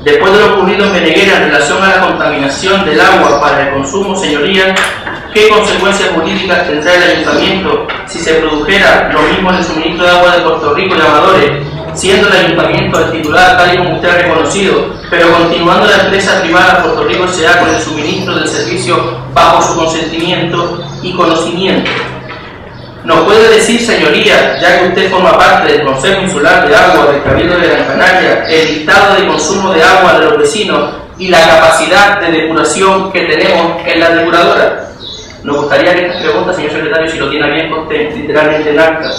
Después de lo ocurrido en Beneguera en relación a la contaminación del agua para el consumo, señorías, ¿qué consecuencias jurídicas tendrá el ayuntamiento si se produjera lo mismo en el suministro de agua de Puerto Rico y Amadores, siendo el ayuntamiento el titular tal y como usted ha reconocido, pero continuando la empresa privada Puerto Rico S.A. con el suministro del servicio bajo su consentimiento y conocimiento? ¿Nos puede decir, señoría, ya que usted forma parte del Consejo Insular de Agua del Cabildo de Gran Canaria, el listado de consumo de agua de los vecinos y la capacidad de depuración que tenemos en la depuradora? Nos gustaría que estas preguntas, señor secretario, si lo tiene bien, conste literalmente en acta.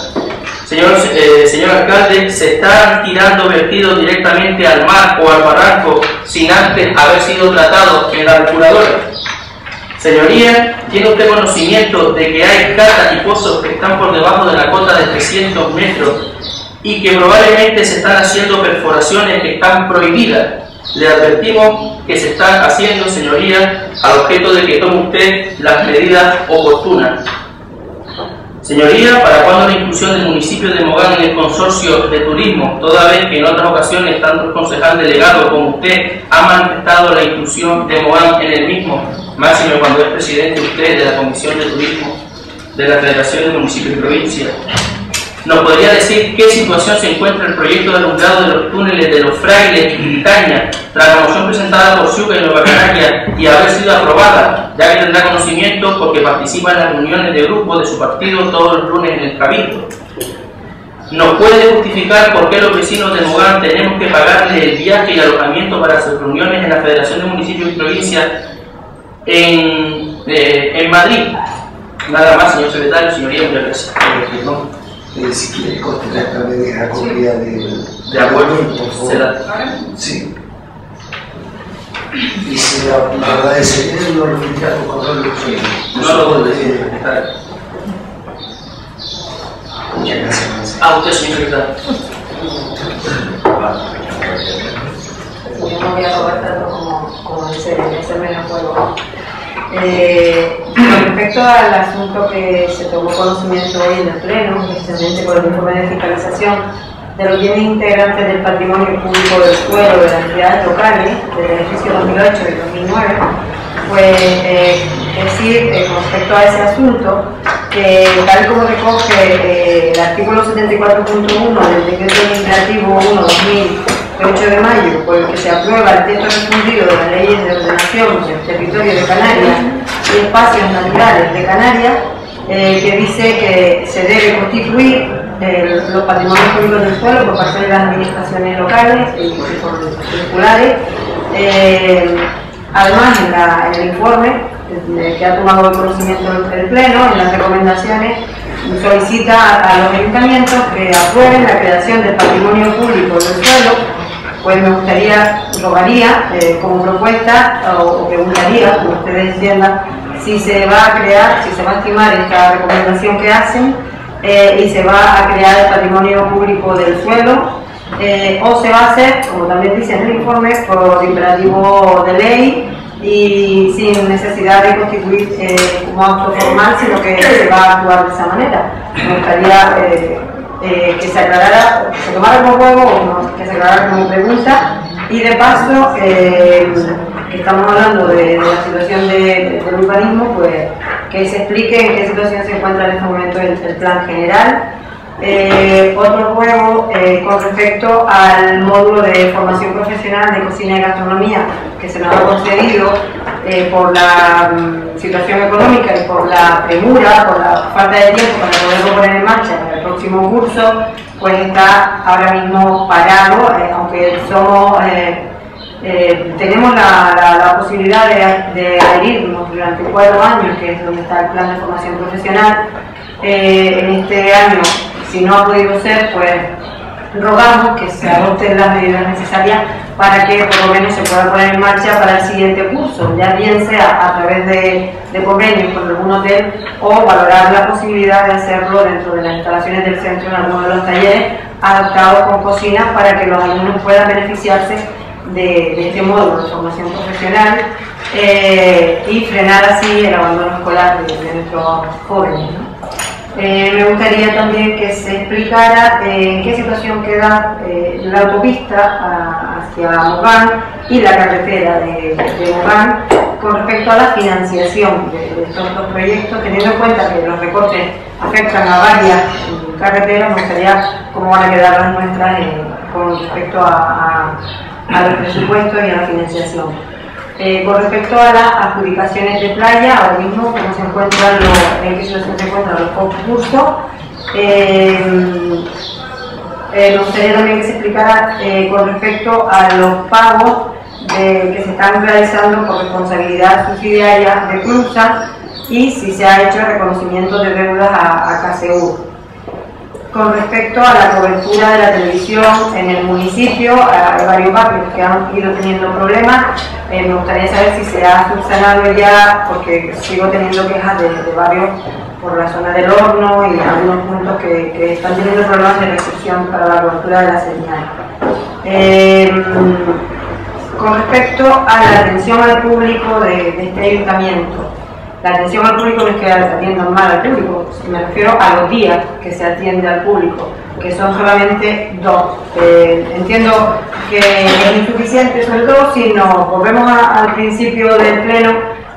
Señor alcalde, ¿se están tirando vertidos directamente al mar o al barranco sin antes haber sido tratados en la depuradora? Señoría, ¿tiene usted conocimiento de que hay catas y pozos que están por debajo de la cota de 300 metros y que probablemente se están haciendo perforaciones que están prohibidas? Le advertimos que se están haciendo, señoría, al objeto de que tome usted las medidas oportunas. Señoría, ¿para cuándo la inclusión del municipio de Mogán en el consorcio de turismo, toda vez que en otras ocasiones tanto el concejal delegado como usted ha manifestado la inclusión de Mogán en el mismo, máximo cuando es presidente usted de la Comisión de Turismo de la Federación de Municipios y Provincias? ¿Nos podría decir qué situación se encuentra el proyecto de alumbrado de los túneles de Los Frailes y Britaña tras la moción presentada por Ciuca y Nueva Canaria y haber sido aprobada, ya que tendrá conocimiento porque participa en las reuniones de grupo de su partido todos los lunes en el Cabildo? ¿Nos puede justificar por qué los vecinos de Mogán tenemos que pagarle el viaje y alojamiento para sus reuniones en la Federación de Municipios y Provincias en Madrid? Nada más, señor secretario, señoría, muchas gracias. Si quiere contestar, me deja copia de acuerdo, por favor. Sí. Y si la verdad es que lo remitirá por correo electrónico. No lo puedo decir. Muchas gracias. A usted, señor secretario. Yo no voy a robar tanto como ese menos juego. Respecto al asunto que se tomó conocimiento hoy en el Pleno, precisamente por el informe de fiscalización de los bienes integrantes del patrimonio público del suelo de las entidades locales del ejercicio 2008 y 2009, pues decir con respecto a ese asunto que tal como recoge el artículo 74.1 del decreto administrativo 1/2008 de mayo, por el que se aprueba el texto refundido de las leyes de ordenación del territorio de Canarias y espacios naturales de Canarias, que dice que se debe constituir los patrimonios públicos del suelo por parte de las administraciones locales y por circulares. Además, en el informe que ha tomado el conocimiento del Pleno, en las recomendaciones, solicita a los ayuntamientos que aprueben la creación del patrimonio público del suelo. Pues me gustaría, rogaría como propuesta o preguntaría, como ustedes entiendan, si se va a crear, si se va a estimar esta recomendación que hacen y se va a crear el patrimonio público del suelo o se va a hacer, como también dice en el informe, por imperativo de ley y sin necesidad de constituir como acto formal, sino que se va a actuar de esa manera. Me gustaría que se aclarara, se tomara como juego o que se aclarara como pregunta, y de paso que estamos hablando de la situación del urbanismo, pues que se explique en qué situación se encuentra en este momento el plan general. Otro juego con respecto al módulo de formación profesional de cocina y gastronomía que se nos ha concedido por la situación económica y por la premura, por la falta de tiempo para poderlo poner en marcha para el próximo curso, pues está ahora mismo parado, aunque somos tenemos la posibilidad de adherirnos durante 4 años, que es donde está el plan de formación profesional. En este año, si no ha podido ser, pues rogamos que se adopten las medidas necesarias para que por lo menos se pueda poner en marcha para el siguiente curso, ya bien sea a través de convenios con algún hotel o valorar la posibilidad de hacerlo dentro de las instalaciones del centro en alguno de los talleres adaptados con cocinas para que los alumnos puedan beneficiarse de este módulo de formación profesional y frenar así el abandono escolar de nuestros jóvenes, ¿no? Me gustaría también que se explicara en qué situación queda la autopista hacia Mogán y la carretera de Mogán con respecto a la financiación de estos dos proyectos, teniendo en cuenta que los recortes afectan a varias carreteras. Me gustaría cómo van a quedar las nuestras con respecto a los presupuestos y a la financiación. Con respecto a las adjudicaciones de playa, ahora mismo cómo se encuentran en qué situación se encuentran los concursos. Me gustaría también que se explicara con respecto a los pagos que se están realizando por responsabilidad subsidiaria de Clusa y si se ha hecho reconocimiento de deudas a KCU. Con respecto a la cobertura de la televisión en el municipio, hay varios barrios que han ido teniendo problemas. Me gustaría saber si se ha subsanado ya, porque sigo teniendo quejas de barrios por la zona del Horno y algunos puntos que están teniendo problemas de recepción para la cobertura de la señal. Con respecto a la atención al público de este ayuntamiento, la atención al público no es que atiendan mal al público, me refiero a los días que se atiende al público, que son solamente 2. Entiendo que es insuficiente, sobre todo si nos volvemos al principio del pleno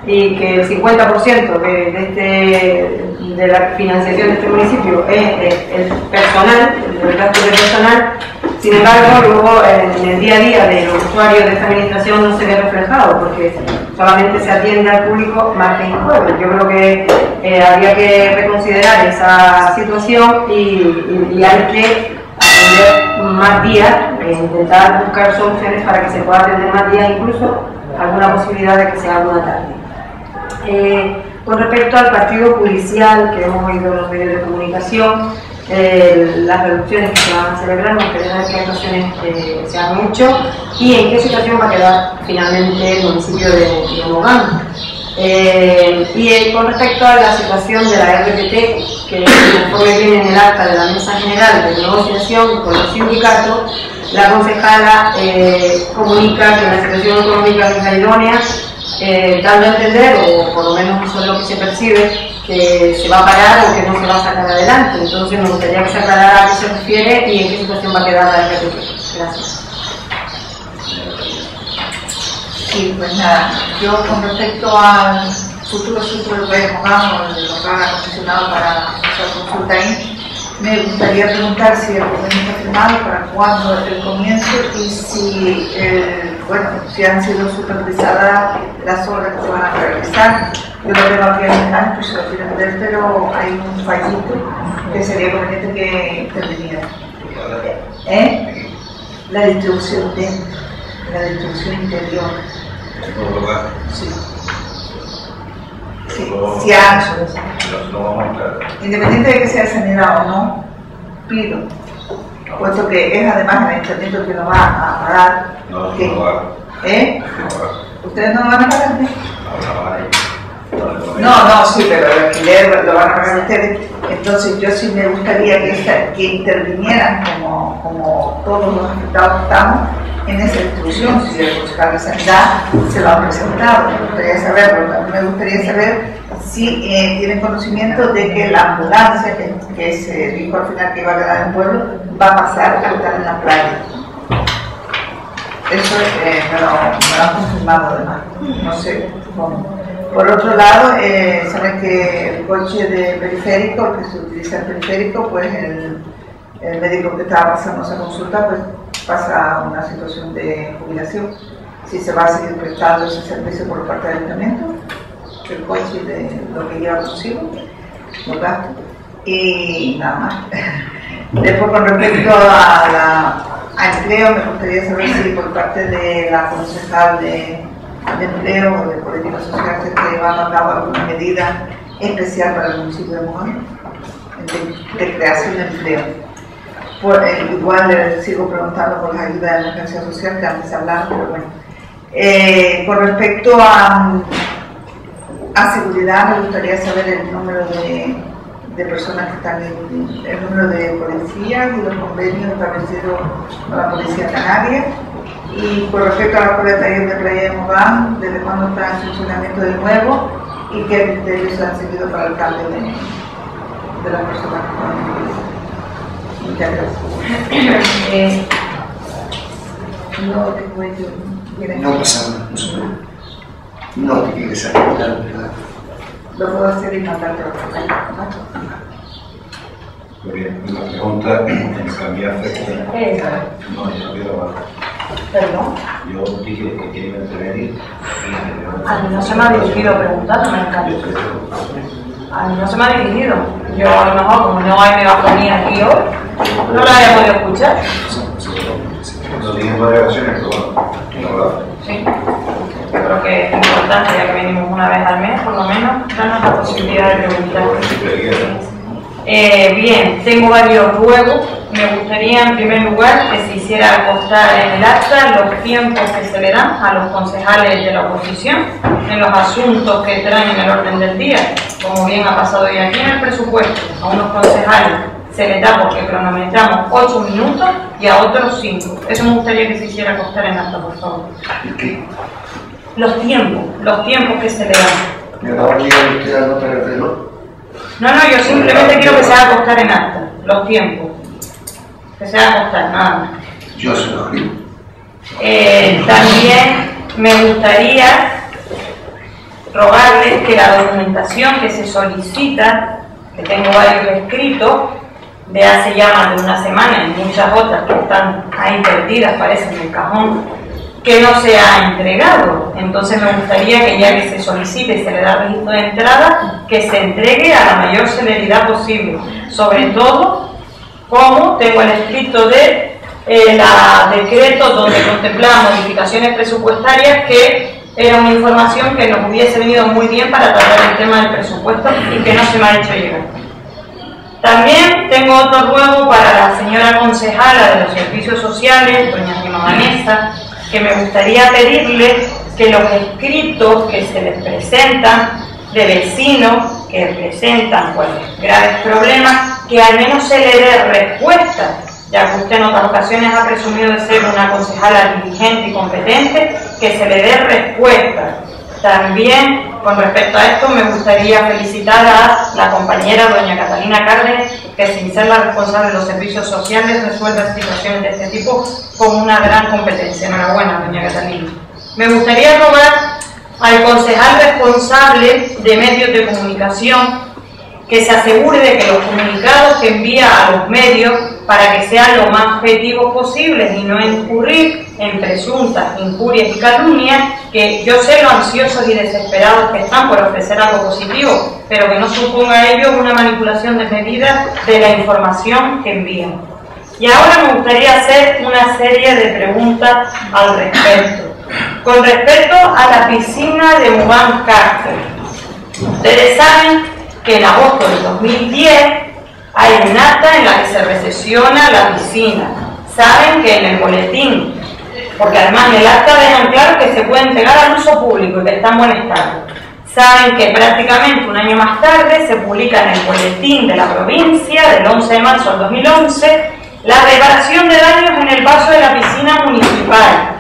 y que el 50% de la financiación de este municipio es el personal, el gasto de personal. Sin embargo, luego en el día a día de los usuarios de esta administración no se ve reflejado, porque solamente se atiende al público martes y jueves. Yo creo que habría que reconsiderar esa situación y hay que atender más días, intentar buscar soluciones para que se pueda atender más días, incluso alguna posibilidad de que sea alguna tarde. Con respecto al partido judicial que hemos oído en los medios de comunicación, las reducciones que se van a celebrar, me gustaría saber qué actuaciones se han hecho y en qué situación va a quedar finalmente el municipio de Mogán. Y con respecto a la situación de la RPT, que conforme viene en el acta de la Mesa General de Negociación con los sindicatos, la concejala comunica que la situación económica no es idónea, dando a entender, o por lo menos eso es lo que se percibe, que se va a parar o que no se va a sacar adelante. Entonces me gustaría que se aclarara a qué se refiere y en qué situación va a quedar la RPT. Gracias. Sí, pues nada, yo con respecto al futuro centro de Mogán o el local acondicionado para hacer consulta ahí, me gustaría preguntar si el convenio está firmado, para cuándo el comienzo y si, si han sido supervisadas las obras que se van a realizar. Yo lo tengo aquí en el canal, pues se lo quieren ver, pero hay un fallito que sería conveniente que interviniera. La distribución dentro, la distribución interior. Sí. Sí, si independiente de que sea sanidad o no, pido, puesto que es además el ayuntamiento que nos va a pagar. ¿Ustedes no lo van a pagar? No, sí, pero el alquiler lo van a pagar ustedes. Entonces yo sí me gustaría que intervinieran como todos los afectados estamos en esa distribución. Si el concejal de sanidad se lo ha presentado, me gustaría saberlo. También me gustaría saber si tienen conocimiento de que la ambulancia que se dijo al final que iba a quedar en el pueblo va a pasar a estar en la playa. Eso me lo han confirmado además, no sé cómo. Por otro lado, saben que el coche de periférico, que se utiliza el periférico, pues el médico que estaba pasando esa consulta, pues pasa una situación de jubilación. Si se va a seguir prestando ese servicio por parte del ayuntamiento, el coche de lo que lleva consigo, los gastos, y nada más. Después, con respecto a empleo, me gustaría saber si por parte de la concejal de empleo o de política social se está llevando a cabo alguna medida especial para el municipio de Mogán de creación de empleo. Igual le sigo preguntando por las ayudas de emergencia social que antes hablaron, pero bueno. Con respecto a seguridad, me gustaría saber el número de personas que están el número de policías y los convenios establecidos con la Policía Canaria. Y con respecto a la escuela de taller de Playa de Mogán, ¿desde cuándo está en funcionamiento de nuevo y qué criterios se han seguido para el cambio de las personas que muchas gracias. No te cuento. No pasa nada, no se preocupe. No te quieres sacar, ¿verdad? Lo puedo hacer y matarlo. Muy bien, una pregunta en cambiar no, yo no quiero hablar. Perdón. Yo dije que quería intervenir. A mí no se me ha dirigido preguntándome, Carlos. A mí no se me ha dirigido. Yo a lo mejor, como no hay megafonía aquí hoy, no la haya podido escuchar. No tienen varias ocasiones, pero bueno, Sí. Yo creo que es importante, ya que venimos una vez al mes, por lo menos, darnos la posibilidad de preguntar. Bien, tengo varios ruegos. Me gustaría, en primer lugar, que se hiciera constar en el acta los tiempos que se le dan a los concejales de la oposición en los asuntos que traen en el orden del día. Como bien ha pasado hoy aquí en el presupuesto, a unos concejales se les da porque cronometramos 8 minutos y a otros 5. Eso me gustaría que se hiciera constar en acta, por favor. ¿Qué? Los tiempos que se le dan. ¿Me va a obligar usted a no traer el reloj? No, yo simplemente quiero que se haga constar en acta, los tiempos. Que se haga constar, nada más. Yo se lo escribo. También me gustaría rogarles que la documentación que se solicita, que tengo varios escritos, de hace ya más de una semana y muchas otras que están ahí perdidas, parecen en el cajón, que no se ha entregado. Entonces me gustaría que ya que se solicite y se le da registro de entrada, que se entregue a la mayor celeridad posible. Sobre todo, como tengo el escrito de la decreto donde contemplaba modificaciones presupuestarias, que era una información que nos hubiese venido muy bien para tratar el tema del presupuesto y que no se me ha hecho llegar. También tengo otro ruego para la señora concejala de los servicios sociales, doña Gemma Vanessa, que me gustaría pedirle que los escritos que se les presentan de vecinos que presentan pues, graves problemas, que al menos se le dé respuesta, ya que usted en otras ocasiones ha presumido de ser una concejala diligente y competente, que se le dé respuesta. También, con respecto a esto, me gustaría felicitar a la compañera doña Catalina Cárdenas, que sin ser la responsable de los servicios sociales resuelve situaciones de este tipo con una gran competencia. Enhorabuena, doña Catalina. Me gustaría rogar al concejal responsable de medios de comunicación que se asegure de que los comunicados que envía a los medios, para que sean lo más objetivos posibles y no incurrir en presuntas injurias y calumnias, que yo sé lo ansiosos y desesperados que están por ofrecer algo positivo, pero que no suponga a ellos una manipulación desmedida de la información que envían. Y ahora me gustaría hacer una serie de preguntas al respecto. Con respecto a la piscina de Mugán Cárcel, ustedes saben que en agosto de 2010 hay un acta en la que se recesiona la piscina. Saben que en el boletín, porque además en el acta dejan claro que se puede entregar al uso público y que está en buen estado. Saben que prácticamente un año más tarde se publica en el boletín de la provincia, del 11 de marzo del 2011, la reparación de daños en el vaso de la piscina municipal.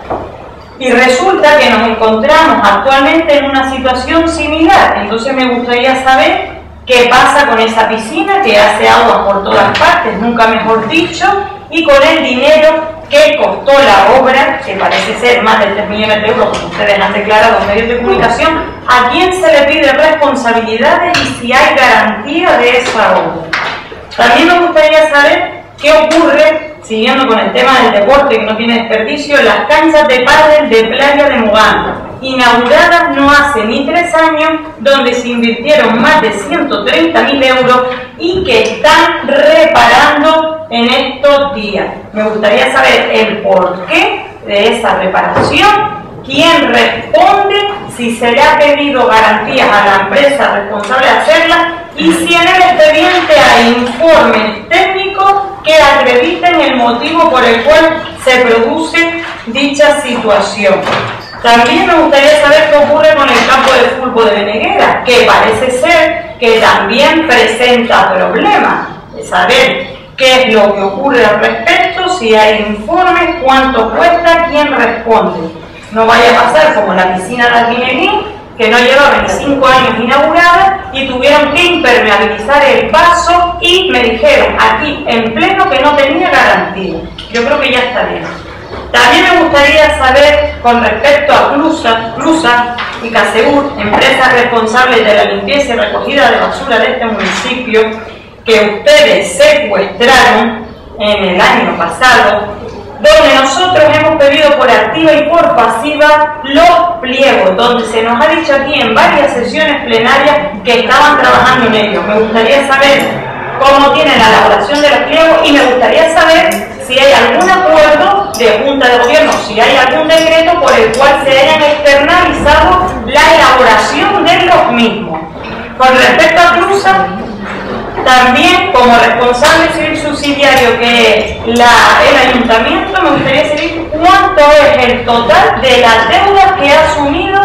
Y resulta que nos encontramos actualmente en una situación similar. Entonces me gustaría saber qué pasa con esa piscina que hace agua por todas partes, nunca mejor dicho, y con el dinero que costó la obra, que parece ser más de 3 millones de euros, como ustedes han declarado en medios de comunicación, ¿a quién se le pide responsabilidades y si hay garantía de esa obra? También me gustaría saber qué ocurre, siguiendo con el tema del deporte que no tiene desperdicio, en las canchas de pádel de Playa de Mugán, inauguradas no hace ni 3 años, donde se invirtieron más de 130.000 euros y que están reparando en estos días. Me gustaría saber el porqué de esa reparación, quién responde, si se le ha pedido garantías a la empresa responsable de hacerla y si en el expediente hay informes técnicos que acrediten el motivo por el cual se produce dicha situación. También me gustaría saber qué ocurre con el campo de fútbol de Beneguera, que parece ser que también presenta problemas. De saber qué es lo que ocurre al respecto, si hay informes, cuánto cuesta, quién responde. No vaya a pasar como la piscina de Arguineguín, que no llevaba ni 5 años inaugurada y tuvieron que impermeabilizar el paso y me dijeron aquí en pleno que no tenía garantía. Yo creo que ya está bien. También me gustaría saber con respecto a Clusa y Caseur, empresas responsables de la limpieza y recogida de basura de este municipio, que ustedes secuestraron en el año pasado, donde nosotros hemos pedido por activa y por pasiva los pliegos, donde se nos ha dicho aquí en varias sesiones plenarias que estaban trabajando en ello. Me gustaría saber cómo tienen la elaboración de los pliegos y me gustaría saber si hay algún acuerdo de Junta de Gobierno, si hay algún decreto por el cual se hayan externalizado la elaboración de los mismos. Con respecto a Clusa, también como responsable civil subsidiario que el ayuntamiento, me gustaría saber cuánto es el total de las deudas que ha asumido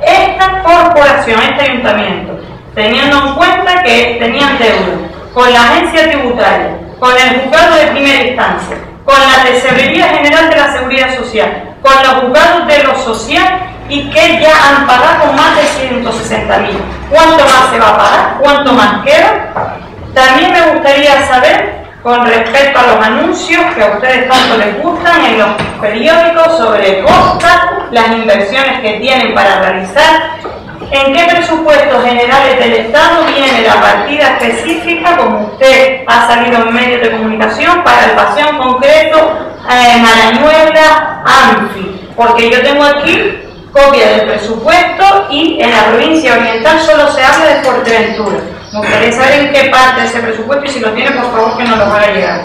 esta corporación, este ayuntamiento, teniendo en cuenta que tenían deuda con la agencia tributaria, con el juzgado de primera instancia, con la Tesorería General de la Seguridad Social, con los juzgados de lo social y que ya han pagado más de 160.000. ¿Cuánto más se va a pagar? ¿Cuánto más queda? También me gustaría saber, con respecto a los anuncios que a ustedes tanto les gustan en los periódicos sobre Costa, las inversiones que tienen para realizar, ¿en qué presupuestos generales del Estado viene la partida específica, como usted ha salido en medios de comunicación, para el paseo en concreto Marañuela-Anfi? Porque yo tengo aquí copia del presupuesto y en la provincia oriental solo se habla de Fuerteventura. Me gustaría saber en qué parte de ese presupuesto y si lo tiene, por favor, que nos lo haga llegar.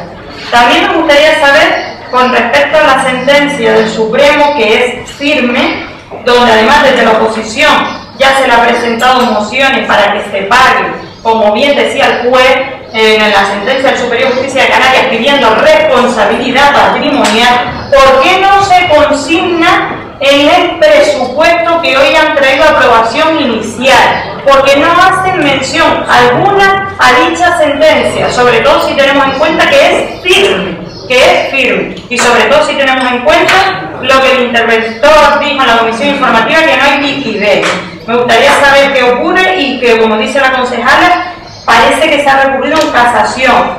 También me gustaría saber, con respecto a la sentencia del Supremo, que es firme, donde además desde la oposición ya se le ha presentado mociones para que se pague, como bien decía el juez en la sentencia del Superior de Justicia de Canarias, pidiendo responsabilidad patrimonial, ¿por qué no se consigna en el presupuesto que hoy han traído a aprobación inicial? Porque no hacen mención alguna a dicha sentencia, sobre todo si tenemos en cuenta que es firme, y sobre todo si tenemos en cuenta lo que el interventor dijo en la comisión informativa, que no hay liquidez. Me gustaría saber qué ocurre y que, como dice la concejala, parece que se ha recurrido en casación.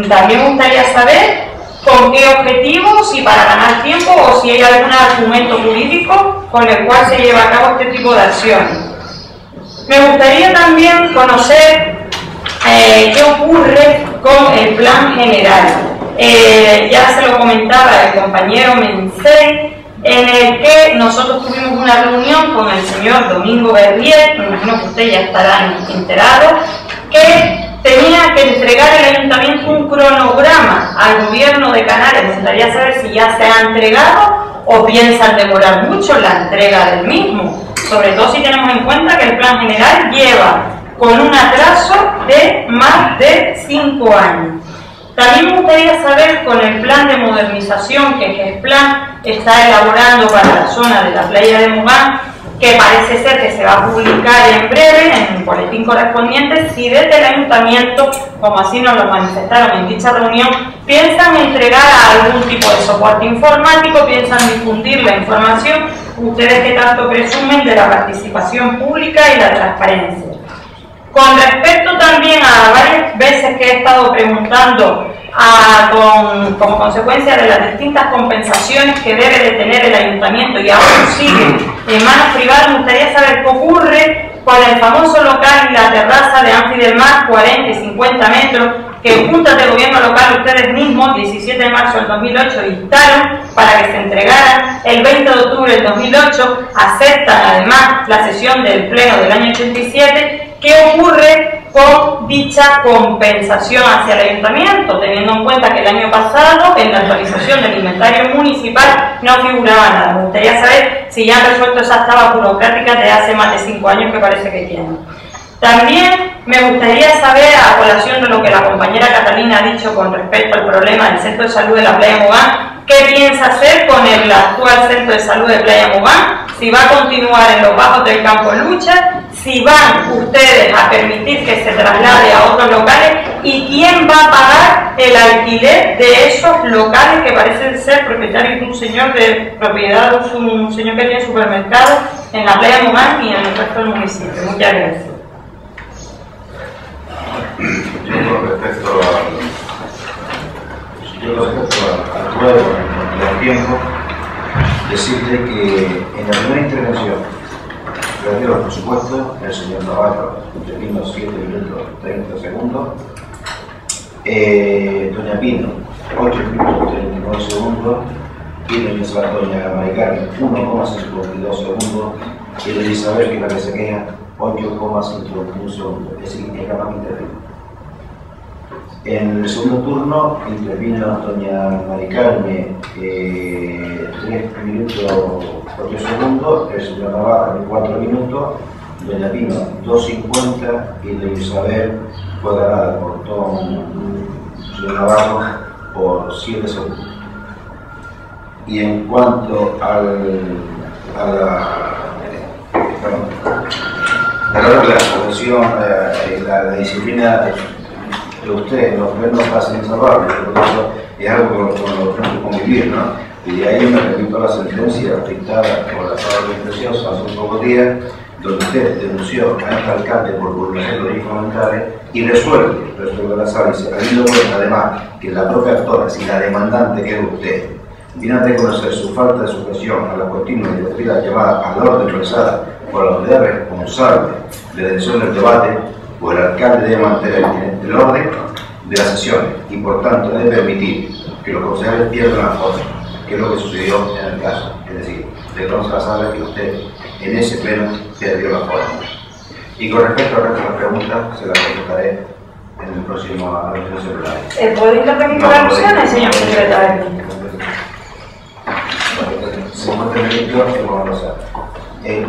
También me gustaría saber con qué objetivo, si para ganar tiempo o si hay algún argumento jurídico con el cual se lleva a cabo este tipo de acciones. Me gustaría también conocer qué ocurre con el plan general. Ya se lo comentaba el compañero Mensei, en el que nosotros tuvimos una reunión con el señor Domingo Berriet, me imagino que usted ya estará enterado, que tenía que entregar el ayuntamiento un cronograma al gobierno de Canarias. Me gustaría saber si ya se ha entregado o piensan demorar mucho la entrega del mismo, sobre todo si tenemos en cuenta que el plan general lleva con un atraso de más de 5 años. También me gustaría saber, con el plan de modernización que GESPLAN está elaborando para la zona de la playa de Mogán, que parece ser que se va a publicar en breve en el boletín correspondiente, si desde el ayuntamiento, como así nos lo manifestaron en dicha reunión, piensan entregar algún tipo de soporte informático, piensan difundir la información, ustedes que tanto presumen de la participación pública y la transparencia. Con respecto también a varias veces que he estado preguntando como consecuencia de las distintas compensaciones que debe de tener el ayuntamiento y aún sigue en manos privadas, me gustaría saber qué ocurre con el famoso local y la terraza de Anfi del Mar, 40 y 50 metros, que juntas de gobierno local ustedes mismos, 17 de marzo del 2008, dictaron para que se entregaran el 20 de octubre del 2008, aceptan además la sesión del pleno del año 87. ¿Qué ocurre con dicha compensación hacia el ayuntamiento, teniendo en cuenta que el año pasado en la actualización del inventario municipal no figuraba nada? Me gustaría saber si ya han resuelto esas trabas burocráticas de hace más de 5 años que parece que tienen. También me gustaría saber, a colación de lo que la compañera Catalina ha dicho con respecto al problema del centro de salud de la playa Mogán, ¿qué piensa hacer con el actual centro de salud de playa Mogán? Si va a continuar en los bajos del campo Lucha, si van ustedes a permitir que se traslade a otros locales ¿Y quién va a pagar el alquiler de esos locales que parecen ser propietarios de un señor de propiedad, un señor que tiene supermercado en la playa de Mogán y en el resto del municipio? Muchas gracias. Yo respecto al juego y al tiempo, decirle que en la primera intervención relativo al presupuesto, el señor Navarro intervino 7 minutos 30 segundos, doña Pino 8 minutos 39 segundos y doña Maricarmen 1,52 segundos y doña Isabel, que es la que se queja, 8,51 segundos, es decir, que capaz intervino. En el segundo turno intervino doña Maricarmen 3 minutos 8 segundos, el señor Navarro 4 minutos, doña Pino 2,50 y doña Isabel fue ganada por todo el señor Navarro por 7 segundos. Y en cuanto a la profesión, la disciplina de usted, los plenos pasan insalvables, por eso es algo con lo que tenemos que convivir, ¿no? Y de ahí me repito la sentencia dictada por la Sala de Preciosa hace un pocos días, donde usted denunció a este alcalde por vulneración de derechos fundamentales y resuelve la sala, y se ha tenido cuenta además que la propia actora, si la demandante que es usted, viene a reconocer su falta de sujeción a la continua y divertida llamada al orden expresada por la autoridad responsable de la decisión del debate, pues el alcalde debe mantener el orden de las sesiones y por tanto debe permitir que los concejales pierdan la forma, que es lo que sucedió en el caso. Es decir, reconoce la sala que usted en ese pleno perdió la forma. Y con respecto a las preguntas, se las contestaré en el próximo a la reunión celular. ¿Puedo intervenir por alusiones, señor secretario? Se encuentra limpio y vamos a pasar.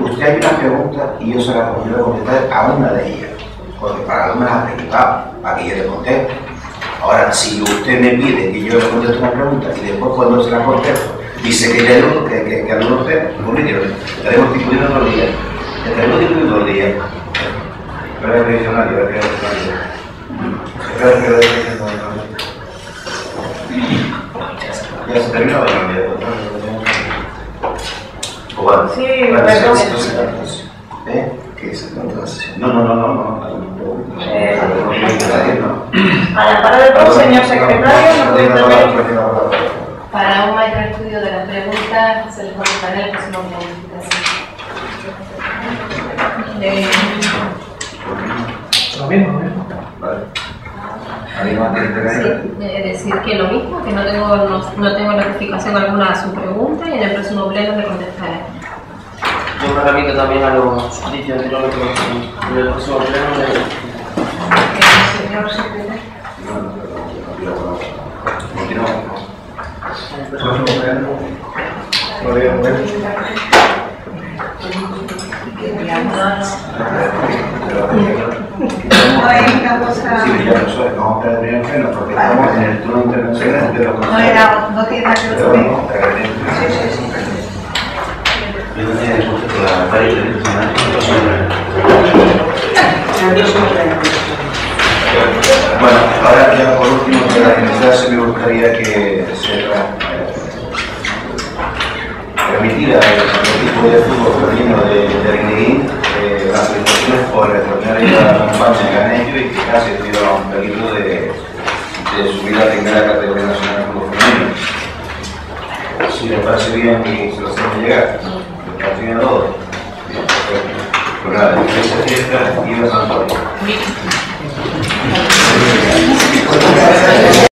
Usted hay una pregunta y yo se la voy a contestar a una de ellas, porque para alguna la ha preguntado, para que yo le conteste. Ahora, si usted me pide que yo le conteste una pregunta y después cuando se la contesto dice que alumno usted, pues mire, estaremos discutiendo todos los días. Estaremos discutiendo todos los días. Pero es revisionario, ya se terminó la realidad. ¿O bueno? Sí, ¿Qué es entonces? No. A la par de todo, señor secretario, no puede intervenir. Para un mayor estudio de las preguntas, se les contestará en el próximo Lo mismo. Vale. ¿Alguien más tiene que intervenir? Sí, decir que lo mismo, que no tengo notificación alguna a su pregunta y en el próximo pleno le contestaré. Yo me remito también a los dichos anteriormente en el próximo pleno. Señor secretario. Continuamos. No hay una cosa. Sí, ya lo sé, vamos a tener pleno porque estamos en el turno de intervenciones de los consejos. No tiene nada que ver Pero conmigo. bueno, Sí. yo tenía el concepto de la varios derechos Bueno, ahora ya por último, de la administración me gustaría que se permitiera el equipo de fútbol femenino de Rinneguín las felicitaciones por retornar la campaña que han hecho y que casi tuvieron un peligro de subir a la primera categoría nacional de fútbol femenino. Si les parece bien y se los hacemos llegar, les parece bien a todos. Pues nada, esa fiesta iba a San Antonio.